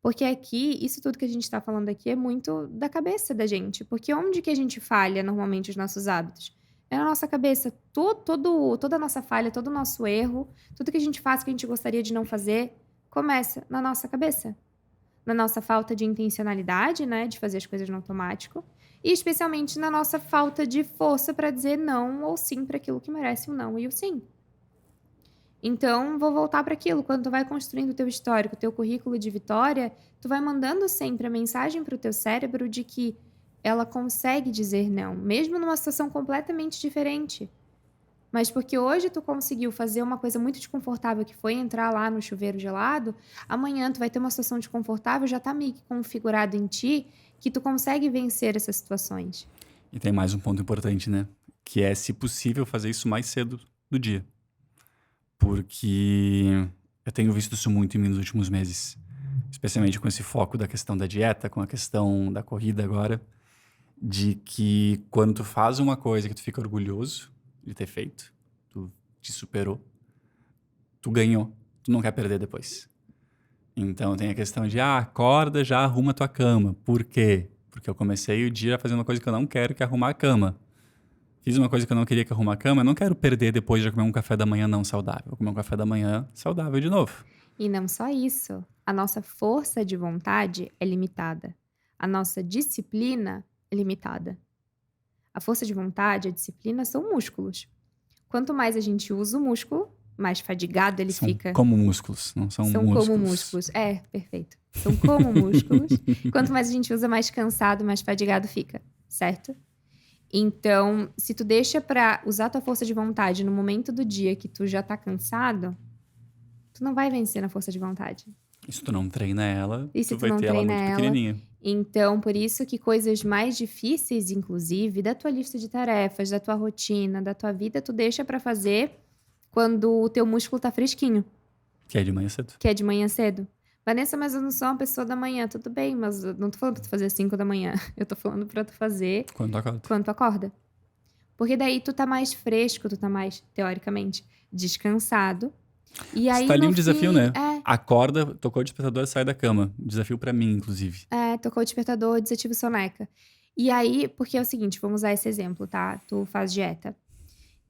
Porque aqui, isso tudo que a gente tá falando aqui é muito da cabeça da gente. Porque onde que a gente falha normalmente os nossos hábitos? É na nossa cabeça. Toda a nossa falha, todo o nosso erro, tudo que a gente faz que a gente gostaria de não fazer, começa na nossa cabeça. Na nossa falta de intencionalidade, né? De fazer as coisas no automático. E especialmente na nossa falta de força para dizer não ou sim para aquilo que merece o não e o sim. Então, vou voltar para aquilo. Quando tu vai construindo o teu histórico, o teu currículo de vitória, tu vai mandando sempre a mensagem para o teu cérebro de que ela consegue dizer não, mesmo numa situação completamente diferente. Mas porque hoje tu conseguiu fazer uma coisa muito desconfortável, que foi entrar lá no chuveiro gelado, amanhã tu vai ter uma situação desconfortável, já tá meio que configurado em ti, que tu consegue vencer essas situações. E tem mais um ponto importante, né? Que é, se possível, fazer isso mais cedo do dia. Porque eu tenho visto isso muito em mim nos últimos meses. Especialmente com esse foco da questão da dieta, com a questão da corrida agora. De que quando tu faz uma coisa que tu fica orgulhoso de ter feito, tu te superou, tu ganhou, tu não quer perder depois. Então tem a questão de, acorda, já arruma tua cama. Por quê? Porque eu comecei o dia fazendo uma coisa que eu não quero, que é arrumar a cama. Fiz uma coisa que eu não queria, que é arrumar a cama, eu não quero perder depois de comer um café da manhã não saudável. Vou comer um café da manhã saudável de novo. E não só isso, a nossa força de vontade é limitada. A nossa disciplina é limitada. A força de vontade, a disciplina são músculos. Quanto mais a gente usa o músculo, mais fadigado ele São fica. como músculos, não são São músculos. como músculos. É, perfeito. São como músculos. Quanto mais a gente usa, mais cansado, mais fadigado fica, certo? Então, se tu deixa pra usar tua força de vontade no momento do dia que tu já tá cansado, tu não vai vencer na força de vontade. E se tu não treina ela, E se tu tu vai não ter ela treina muito ela? pequenininha. Então, por isso que coisas mais difíceis, inclusive, da tua lista de tarefas, da tua rotina, da tua vida, tu deixa pra fazer quando o teu músculo tá fresquinho, Que é de manhã cedo. que é de manhã cedo. Vanessa, mas eu não sou uma pessoa da manhã. Tudo bem, mas eu não tô falando pra tu fazer às 5 da manhã. Eu tô falando pra tu fazer Quando tu acorda. quando tu acorda. Porque daí tu tá mais fresco, tu tá mais, teoricamente, descansado. E aí, Você tá ali no um desafio, fim, né? Acorda, tocou o despertador, sai da cama. Desafio pra mim, inclusive. tocou o despertador, desativa o soneca. E aí, porque é o seguinte, vamos usar esse exemplo, tá? Tu faz dieta.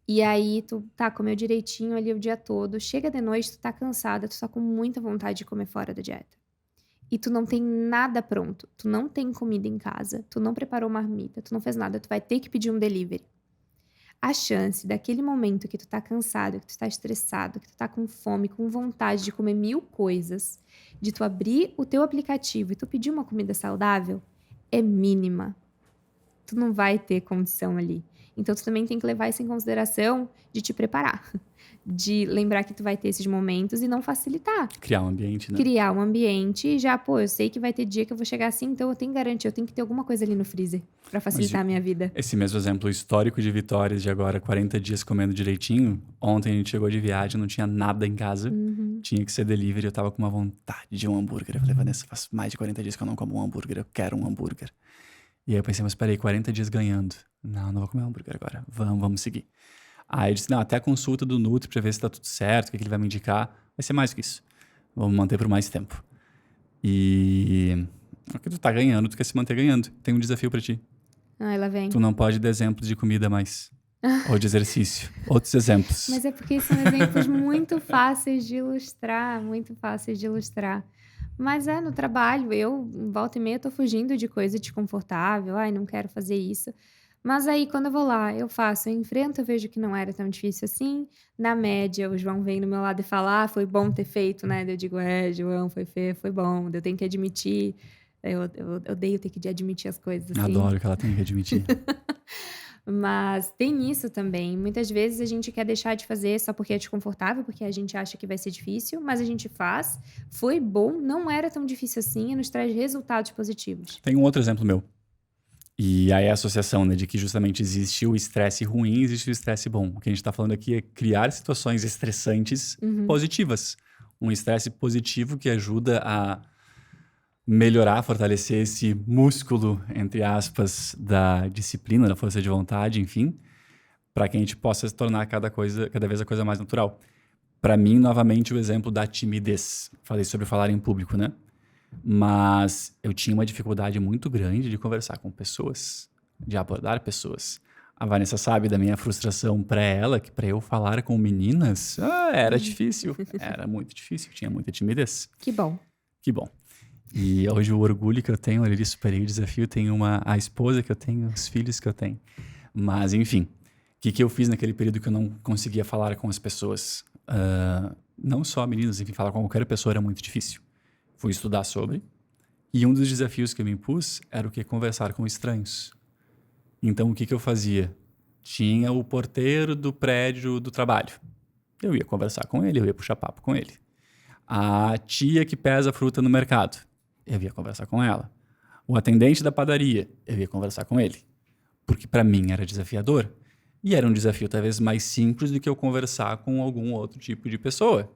E aí, tu comeu direitinho ali o dia todo. Chega de noite, tu tá cansada, tu tá com muita vontade de comer fora da dieta. E tu não tem nada pronto. Tu não tem comida em casa. Tu não preparou marmita. Tu não fez nada. Tu vai ter que pedir um delivery. A chance daquele momento que tu tá cansado, que tu tá estressado, que tu tá com fome, com vontade de comer 1000 coisas, de tu abrir o teu aplicativo e tu pedir uma comida saudável, é mínima. Tu não vai ter condição ali. Então, tu também tem que levar isso em consideração de te preparar. De lembrar que tu vai ter esses momentos e não facilitar. Criar um ambiente, né? Criar um ambiente e já, eu sei que vai ter dia que eu vou chegar assim, então eu tenho que garantir, eu tenho que ter alguma coisa ali no freezer pra facilitar a minha vida. Esse mesmo exemplo histórico de vitórias de agora 40 dias comendo direitinho. Ontem a gente chegou de viagem, não tinha nada em casa. Tinha que ser delivery, eu tava com uma vontade de um hambúrguer. Eu falei, Vanessa, faz mais de 40 dias que eu não como um hambúrguer, eu quero um hambúrguer. E aí eu pensei, mas peraí, 40 dias ganhando. Não vou comer hambúrguer agora. Vamos seguir. Aí eu disse, não, até a consulta do Nutri pra ver se tá tudo certo, o que ele vai me indicar. Vai ser mais do que isso. Vamos manter por mais tempo. E o que tu tá ganhando, tu quer se manter ganhando. Tem um desafio pra ti. Ela vem. Tu não pode dar exemplos de comida mais. Ou de exercício. Outros exemplos. Mas é porque são exemplos muito fáceis de ilustrar, muito fáceis de ilustrar. Mas no trabalho, eu, volta e meia, tô fugindo de coisa desconfortável. Ai, não quero fazer isso. Mas aí, quando eu vou lá, eu faço, eu enfrento, eu vejo que não era tão difícil assim. Na média, o João vem do meu lado e fala, foi bom ter feito, né? Eu digo, João, foi feio, foi bom. Eu tenho que admitir. Eu odeio ter que admitir as coisas assim. Adoro que ela tenha que admitir. Mas tem isso também. Muitas vezes a gente quer deixar de fazer só porque é desconfortável, porque a gente acha que vai ser difícil, mas a gente faz. Foi bom, não era tão difícil assim e nos traz resultados positivos. Tem um outro exemplo meu. E aí a associação, né, de que justamente existe o estresse ruim e existe o estresse bom. O que a gente está falando aqui é criar situações estressantes positivas. Um estresse positivo que ajuda a melhorar, fortalecer esse músculo, entre aspas, da disciplina, da força de vontade, enfim, para que a gente possa se tornar cada vez a coisa mais natural. Para mim, novamente, o exemplo da timidez. Falei sobre falar em público, né? Mas eu tinha uma dificuldade muito grande de conversar com pessoas, de abordar pessoas. A Vanessa sabe da minha frustração para ela, que para eu falar com meninas, era difícil. Era muito difícil, tinha muita timidez. Que bom. Que bom. E hoje o orgulho que eu tenho, ali superei o desafio, tenho a esposa que eu tenho, os filhos que eu tenho. Mas, enfim, o que eu fiz naquele período que eu não conseguia falar com as pessoas? Não só meninas, enfim, falar com qualquer pessoa era muito difícil. Fui estudar sobre. E um dos desafios que eu me impus era o que? Conversar com estranhos. Então, o que eu fazia? Tinha o porteiro do prédio do trabalho. Eu ia conversar com ele, eu ia puxar papo com ele. A tia que pesa fruta no mercado, eu ia conversar com ela. O atendente da padaria, eu ia conversar com ele. Porque para mim era desafiador. E era um desafio talvez mais simples do que eu conversar com algum outro tipo de pessoa.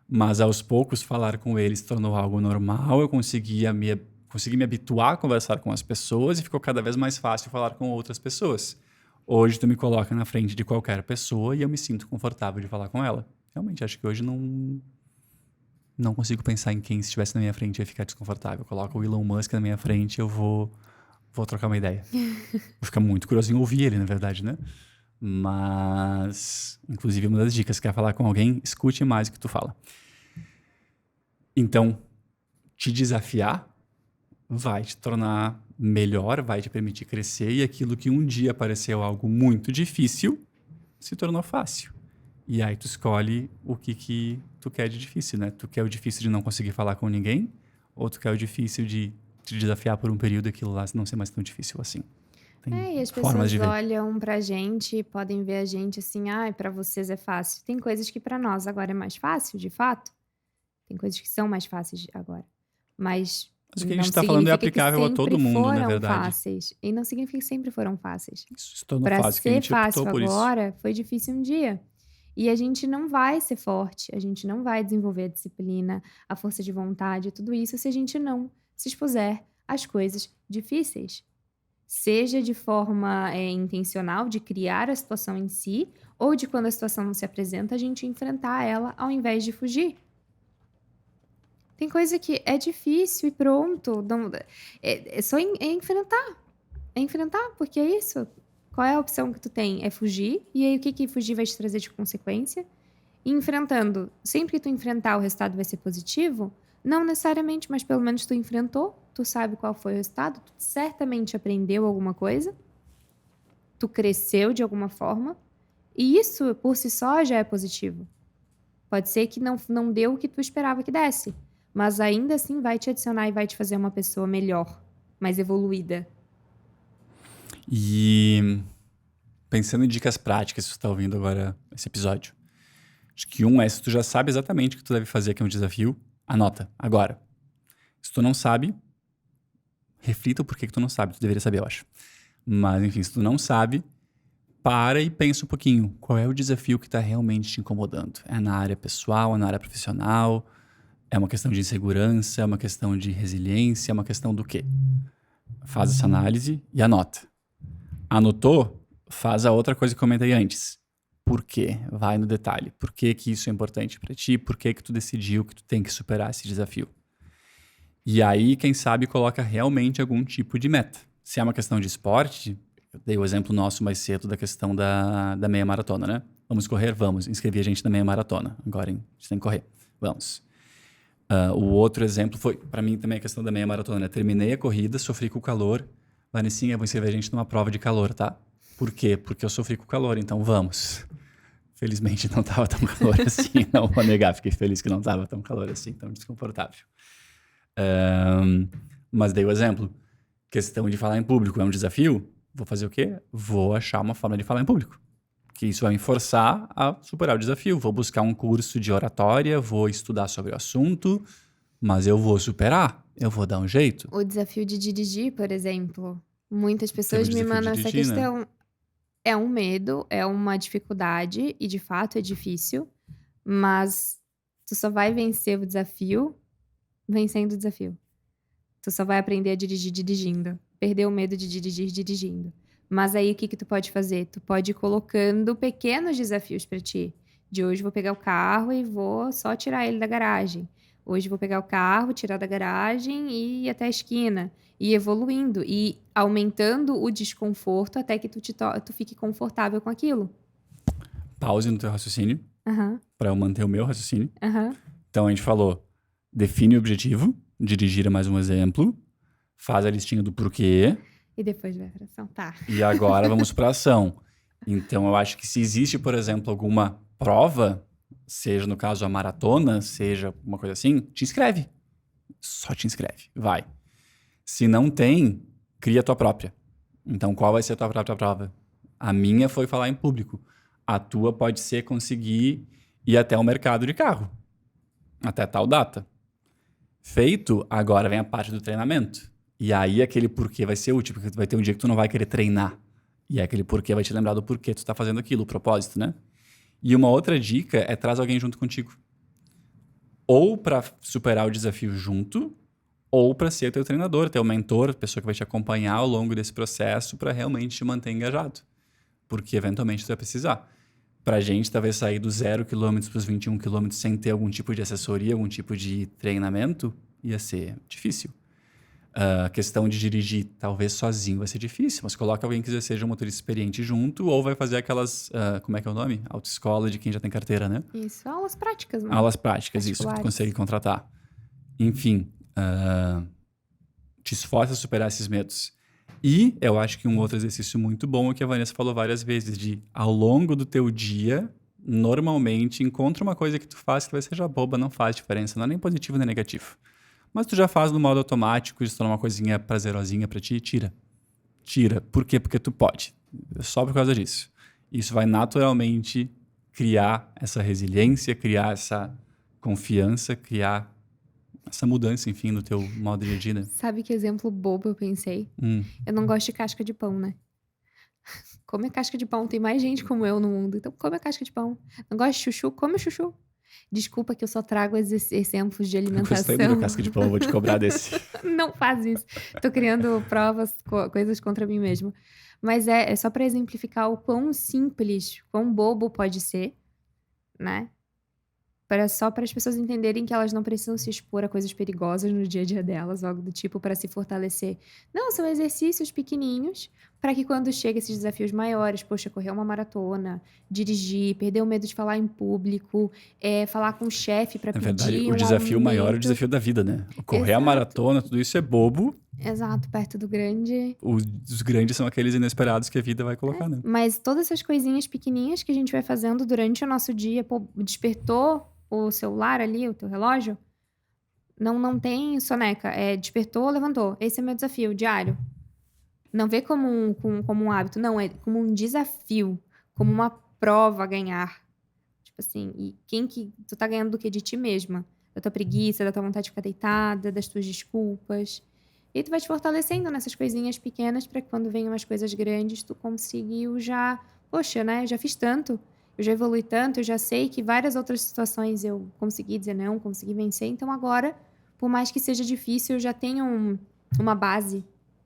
Mas aos poucos falar com ele se tornou algo normal, eu consegui me habituar a conversar com as pessoas e ficou cada vez mais fácil falar com outras pessoas. Hoje tu me coloca na frente de qualquer pessoa e eu me sinto confortável de falar com ela. Realmente, acho que hoje não consigo pensar em quem se estivesse na minha frente ia ficar desconfortável. Coloca o Elon Musk na minha frente, eu vou trocar uma ideia. Vou ficar muito curioso em ouvir ele, na verdade, né? Mas, inclusive, uma das dicas, quer falar com alguém, escute mais o que tu fala. Então, te desafiar vai te tornar melhor, vai te permitir crescer e aquilo que um dia pareceu algo muito difícil se tornou fácil. E aí tu escolhe o que tu quer de difícil, né? Tu quer o difícil de não conseguir falar com ninguém ou tu quer o difícil de te desafiar por um período e aquilo lá não ser mais tão difícil assim. Tem E as formas pessoas de ver. olham pra gente e podem ver a gente assim, pra vocês é fácil. Tem coisas que pra nós agora é mais fácil, de fato. Tem coisas que são mais fáceis agora. Mas Mas o que a não gente tá falando é significa que aplicável a todo sempre mundo, na foram verdade. fáceis. E não significa que sempre foram fáceis. Isso se tornou Pra fácil, que a ser gente optou fácil por isso. agora, foi difícil um dia. E a gente não vai ser forte, a gente não vai desenvolver a disciplina, a força de vontade, tudo isso se a gente não se expuser às coisas difíceis. Seja de forma intencional, de criar a situação em si, ou de quando a situação não se apresenta, a gente enfrentar ela ao invés de fugir. Tem coisa que é difícil e pronto. É só enfrentar. É enfrentar, porque é isso. Qual é a opção que tu tem? É fugir. E aí, o que fugir vai te trazer de consequência? E enfrentando. Sempre que tu enfrentar, o resultado vai ser positivo? Não necessariamente, mas pelo menos tu enfrentou. Tu sabe qual foi o resultado. Tu certamente aprendeu alguma coisa. Tu cresceu de alguma forma. E isso, por si só, já é positivo. Pode ser que não deu o que tu esperava que desse. Mas ainda assim vai te adicionar e vai te fazer uma pessoa melhor. Mais evoluída. E pensando em dicas práticas, se tu tá ouvindo agora esse episódio. Acho que se tu já sabe exatamente o que tu deve fazer, que é um desafio, anota, agora. Se tu não sabe, reflita o porquê que tu não sabe, tu deveria saber, eu acho. Mas, enfim, se tu não sabe, para e pensa um pouquinho. Qual é o desafio que tá realmente te incomodando? É na área pessoal, é na área profissional? É uma questão de insegurança? É uma questão de resiliência? É uma questão do quê? Faz essa análise e anota. Anotou? Faz a outra coisa que eu comentei antes. Por quê? Vai no detalhe. Por que isso é importante para ti? Por que tu decidiu que tu tem que superar esse desafio? E aí, quem sabe, coloca realmente algum tipo de meta. Se é uma questão de esporte, eu dei o exemplo nosso mais cedo da questão da meia maratona, né? Vamos correr? Vamos. Inscrevi a gente na meia maratona. Agora a gente tem que correr. Vamos. O outro exemplo foi, para mim, também a questão da meia maratona, né? Terminei a corrida, sofri com o calor. Vanessinha, vou inscrever a gente numa prova de calor, tá? Por quê? Porque eu sofri com o calor, então vamos. Felizmente não estava tão calor assim, não vou negar, fiquei feliz que não estava tão calor assim, tão desconfortável. Mas dei o exemplo. Questão de falar em público é um desafio? Vou fazer o quê? Vou achar uma forma de falar em público. Que isso vai me forçar a superar o desafio. Vou buscar um curso de oratória, vou estudar sobre o assunto, mas eu vou superar, eu vou dar um jeito. O desafio de dirigir, por exemplo. Muitas pessoas me desafio de mandam essa dirigir, né? questão. É um medo, é uma dificuldade, e de fato é difícil, mas tu só vai vencer o desafio vencendo o desafio. Tu só vai aprender a dirigir dirigindo. Perder o medo de dirigir dirigindo. Mas aí o que tu pode fazer? Tu pode ir colocando pequenos desafios pra ti. De hoje vou pegar o carro e vou só tirar ele da garagem. Hoje vou pegar o carro, tirar da garagem e ir até a esquina. E evoluindo e aumentando o desconforto até que tu fique confortável com aquilo. Pause no teu raciocínio, Aham, para eu manter o meu raciocínio. aham. Então a gente falou, define o objetivo, dirigir é mais um exemplo, faz a listinha do porquê, E depois vai pra ação. Tá. e agora vamos para ação. Então eu acho que se existe, por exemplo, alguma prova, seja no caso a maratona, seja uma coisa assim, te inscreve. Só te inscreve, vai. Se não tem, cria a tua própria. Então qual vai ser a tua própria prova? A minha foi falar em público. A tua pode ser conseguir ir até o mercado de carro. Até tal data. Feito, agora vem a parte do treinamento. E aí aquele porquê vai ser útil, porque vai ter um dia que tu não vai querer treinar. E aí aquele porquê vai te lembrar do porquê tu tá fazendo aquilo, o propósito, né? E uma outra dica é traz alguém junto contigo. Ou para superar o desafio junto, ou para ser teu treinador, teu mentor, a pessoa que vai te acompanhar ao longo desse processo para realmente te manter engajado. Porque eventualmente tu vai precisar. Pra gente, talvez sair do 0 km para os 21 km sem ter algum tipo de assessoria, algum tipo de treinamento, ia ser difícil. A questão de dirigir, talvez sozinho, vai ser difícil, mas coloca alguém que já seja um motorista experiente junto, ou vai fazer aquelas, como é que é o nome? Autoescola de quem já tem carteira, né? Isso, aulas práticas, né? Aulas práticas, isso, que tu Particulares. consegue contratar. Enfim, te esforça a superar esses medos. E eu acho que um outro exercício muito bom é o que a Vanessa falou várias vezes, de ao longo do teu dia, normalmente, encontra uma coisa que tu faz que talvez seja boba, não faz diferença, não é nem positivo nem negativo. Mas tu já faz no modo automático, isso torna uma coisinha prazerosinha pra ti, tira. Tira. Por quê? Porque tu pode. Só por causa disso. Isso vai naturalmente criar essa resiliência, criar essa confiança, criar essa mudança, enfim, no teu modo de agir, né? Sabe que exemplo bobo eu pensei? Eu não gosto de casca de pão, né? Come casca de pão, tem mais gente como eu no mundo, então come a casca de pão. Não gosta de chuchu? Come o chuchu. Desculpa que eu só trago esses exemplos de Eu gostei do alimentação. meu casca de pão, vou te cobrar desse. Não faz isso. Tô criando provas, coisas contra mim mesma. Mas é só pra exemplificar o quão simples, quão bobo pode ser, né? Só para as pessoas entenderem que elas não precisam se expor a coisas perigosas no dia a dia delas, ou algo do tipo, para se fortalecer. Não, são exercícios pequenininhos para que quando chega esses desafios maiores, poxa, correr uma maratona, dirigir, perder o medo de falar em público, falar com o chefe para Na verdade, pedir o um desafio maior é o aumento. desafio da vida, né? Correr a Exato. maratona, tudo isso é bobo. Exato, perto do grande. Os grandes são aqueles inesperados que a vida vai colocar, né? Mas todas essas coisinhas pequenininhas que a gente vai fazendo durante o nosso dia, pô, despertou o celular ali, o teu relógio, não tem soneca, despertou, levantou. Esse é meu desafio diário. Não vê como um hábito, não, é como um desafio, como uma prova a ganhar. Tipo assim, e quem que tu tá ganhando do quê? De ti mesma, da tua preguiça, da tua vontade de ficar deitada, das tuas desculpas. E tu vai te fortalecendo nessas coisinhas pequenas para que quando venham as coisas grandes, tu conseguiu já, poxa, né, eu já fiz tanto, eu já evolui tanto, eu já sei que várias outras situações eu consegui dizer não, consegui vencer, então agora, por mais que seja difícil, eu já tenho uma base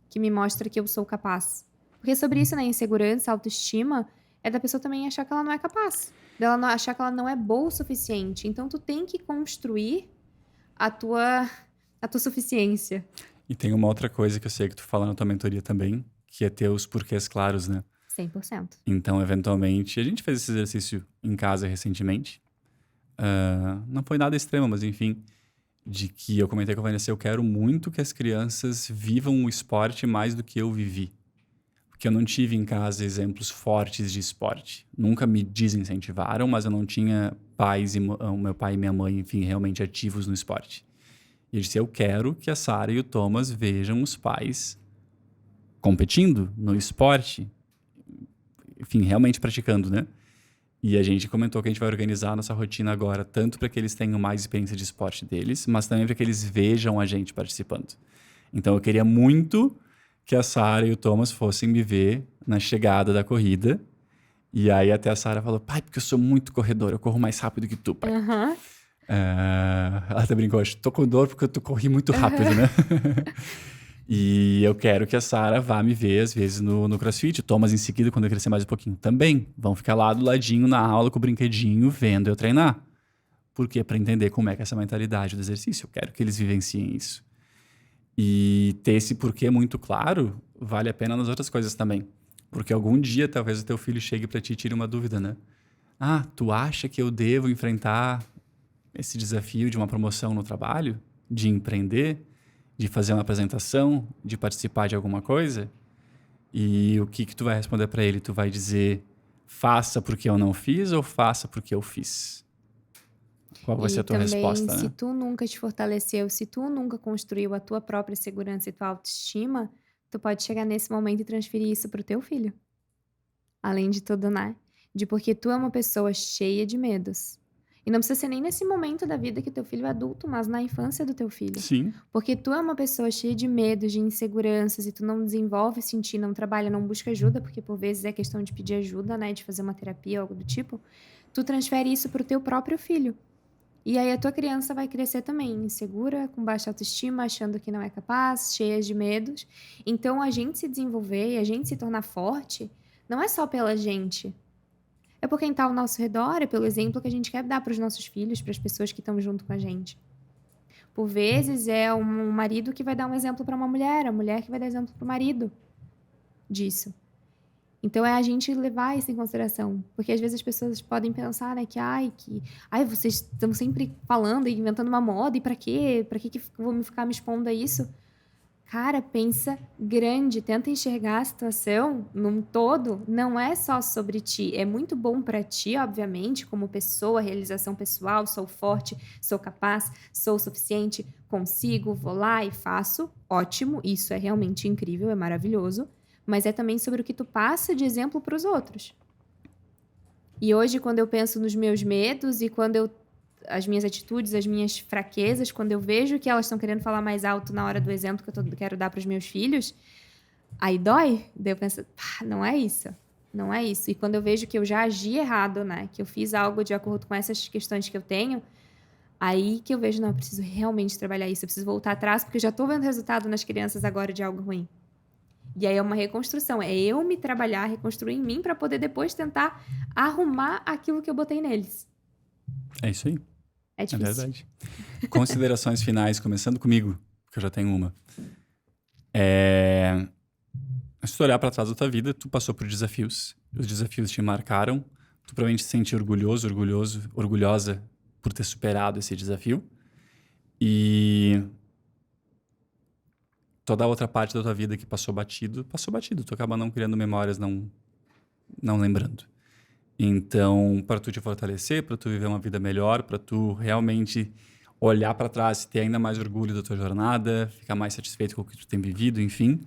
que me mostra que eu sou capaz. Porque sobre isso, né, insegurança, autoestima, é da pessoa também achar que ela não é capaz, dela não achar que ela não é boa o suficiente. Então tu tem que construir a tua suficiência. E tem uma outra coisa que eu sei que tu fala na tua mentoria também, que é ter os porquês claros, né? 100%. Então, eventualmente, a gente fez esse exercício em casa recentemente. Não foi nada extremo, mas enfim, de que eu comentei com a Vanessa, eu quero muito que as crianças vivam o esporte mais do que eu vivi. Porque eu não tive em casa exemplos fortes de esporte. Nunca me desincentivaram, mas eu não tinha pais, meu pai e minha mãe, enfim, realmente ativos no esporte. E eu disse, eu quero que a Sara e o Thomas vejam os pais competindo no esporte, enfim, realmente praticando, né? E a gente comentou que a gente vai organizar a nossa rotina agora, tanto para que eles tenham mais experiência de esporte deles, mas também para que eles vejam a gente participando. Então eu queria muito que a Sara e o Thomas fossem me ver na chegada da corrida. E aí até a Sara falou, pai, porque eu sou muito corredor, eu corro mais rápido que tu, pai. Aham. Ela até brincou, acho que tô com dor porque eu corri muito rápido, né? E eu quero que a Sara vá me ver, às vezes, no CrossFit. O Thomas, em seguida, quando eu crescer mais um pouquinho, também. Vão ficar lá do ladinho, na aula, com o brinquedinho, vendo eu treinar. Por quê? Para entender como é que é essa mentalidade do exercício. Eu quero que eles vivenciem isso. E ter esse porquê muito claro, vale a pena nas outras coisas também. Porque algum dia, talvez, o teu filho chegue para ti e tire uma dúvida, né? Ah, tu acha que eu devo enfrentar esse desafio de uma promoção no trabalho? De empreender? De fazer uma apresentação? De participar de alguma coisa? E o que tu vai responder para ele? Tu vai dizer, faça porque eu não fiz ou faça porque eu fiz? Qual vai ser a tua resposta, Se né? tu nunca te fortaleceu, se tu nunca construiu a tua própria segurança e tua autoestima, tu pode chegar nesse momento e transferir isso pro teu filho. além de tudo, né? De porque tu é uma pessoa cheia de medos. E não precisa ser nem nesse momento da vida que teu filho é adulto, mas na infância do teu filho. Sim. Porque tu é uma pessoa cheia de medos, de inseguranças, e tu não desenvolve sentir, não trabalha, não busca ajuda, porque por vezes é questão de pedir ajuda, né? De fazer uma terapia, algo do tipo. Tu transfere isso pro teu próprio filho. E aí a tua criança vai crescer também insegura, com baixa autoestima, achando que não é capaz, cheia de medos. Então a gente se desenvolver e a gente se tornar forte não é só pela gente. É por quem está ao nosso redor, é pelo exemplo que a gente quer dar para os nossos filhos, para as pessoas que estão junto com a gente. Por vezes é um marido que vai dar um exemplo para uma mulher, a mulher que vai dar exemplo para o marido disso. Então é a gente levar isso em consideração, porque às vezes as pessoas podem pensar, né, que vocês estão sempre falando e inventando uma moda, e para quê? Para que eu vou ficar me expondo a isso? Cara, pensa grande, tenta enxergar a situação num todo, não é só sobre ti, é muito bom para ti, obviamente, como pessoa, realização pessoal, sou forte, sou capaz, sou suficiente, consigo, vou lá e faço, ótimo, isso é realmente incrível, é maravilhoso, mas é também sobre o que tu passa de exemplo para os outros. E hoje, quando eu penso nos meus medos e as minhas atitudes, as minhas fraquezas, quando eu vejo que elas estão querendo falar mais alto na hora do exemplo que eu quero dar para os meus filhos, aí dói. Daí eu penso, não é isso. Não é isso. E quando eu vejo que eu já agi errado, né? Que eu fiz algo de acordo com essas questões que eu tenho, aí que eu vejo, não, eu preciso realmente trabalhar isso. Eu preciso voltar atrás, porque eu já estou vendo resultado nas crianças agora de algo ruim. E aí é uma reconstrução. É eu me trabalhar, reconstruir em mim para poder depois tentar arrumar aquilo que eu botei neles. É isso aí. É difícil. É verdade. Considerações finais, começando comigo, porque eu já tenho uma. Se tu olhar para trás da tua vida, tu passou por desafios. Os desafios te marcaram. Tu provavelmente se sente orgulhosa por ter superado esse desafio. E toda a outra parte da tua vida que passou batido. Tu acaba não criando memórias, não lembrando. Então, para tu te fortalecer, para tu viver uma vida melhor, para tu realmente olhar para trás e ter ainda mais orgulho da tua jornada, ficar mais satisfeito com o que tu tem vivido, enfim,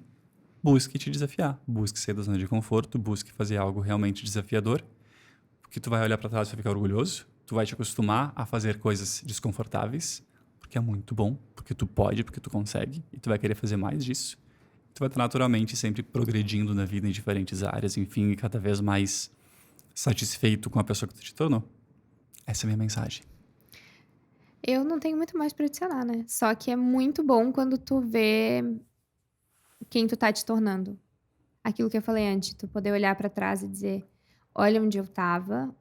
busque te desafiar, busque sair da zona de conforto, busque fazer algo realmente desafiador, porque tu vai olhar para trás e vai ficar orgulhoso, tu vai te acostumar a fazer coisas desconfortáveis, porque é muito bom, porque tu pode, porque tu consegue, e tu vai querer fazer mais disso. Tu vai estar naturalmente sempre progredindo na vida em diferentes áreas, enfim, e cada vez mais satisfeito com a pessoa que tu te tornou. Essa é a minha mensagem. Eu não tenho muito mais pra adicionar, né? Só que é muito bom quando tu vê quem tu tá te tornando. Aquilo que eu falei antes, tu poder olhar pra trás e dizer, olha onde eu tava,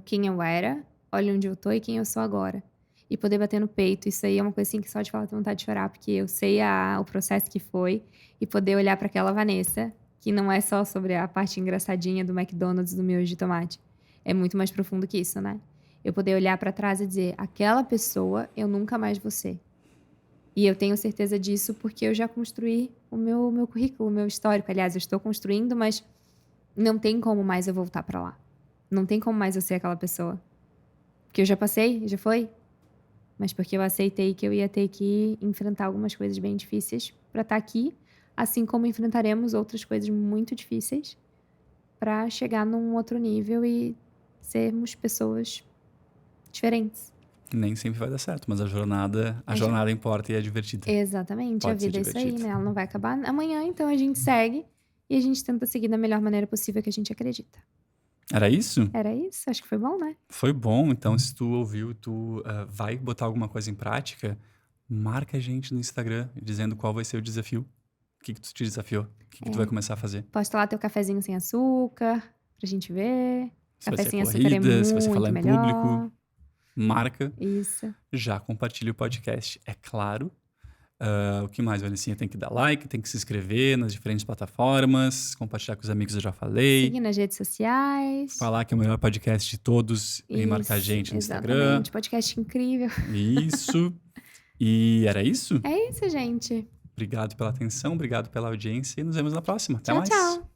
quem eu era, olha onde eu tô e quem eu sou agora. E poder bater no peito, isso aí é uma coisa assim que só de falar tem vontade de chorar, porque eu sei o processo que foi, e poder olhar pra aquela Vanessa, que não é só sobre a parte engraçadinha do McDonald's, do miojo de tomate. É muito mais profundo que isso, né? Eu poder olhar pra trás e dizer, aquela pessoa eu nunca mais vou ser. E eu tenho certeza disso porque eu já construí o meu currículo, o meu histórico. Aliás, eu estou construindo, mas não tem como mais eu voltar pra lá. Não tem como mais eu ser aquela pessoa. Porque eu já passei, já foi. Mas porque eu aceitei que eu ia ter que enfrentar algumas coisas bem difíceis pra estar aqui, assim como enfrentaremos outras coisas muito difíceis pra chegar num outro nível e sermos pessoas diferentes. Nem sempre vai dar certo, mas a jornada importa e é divertida. Exatamente, a Pode ser vida é isso aí, divertido. né? Ela não vai acabar amanhã, então a gente segue e a gente tenta seguir da melhor maneira possível que a gente acredita. Era isso? Era isso? Acho que foi bom, né? Foi bom. Então, se tu ouviu, tu vai botar alguma coisa em prática, marca a gente no Instagram dizendo qual vai ser o desafio. O que tu te desafiou? O que tu vai começar a fazer? Posta lá teu cafezinho sem açúcar, pra gente ver. Se vai Café ser sem açúcar é corrida, se vai ser muito falar em melhor. público. Marca. Isso. Já compartilha o podcast, é claro. O que mais, Vanessinha? Tem que dar like, tem que se inscrever nas diferentes plataformas, compartilhar com os amigos, eu já falei. Seguir nas redes sociais. Falar que é o melhor podcast de todos e marcar a gente no Instagram. Exatamente, podcast incrível. Isso. E era isso? É isso, gente. Obrigado pela atenção, obrigado pela audiência e nos vemos na próxima. Até mais. Tchau.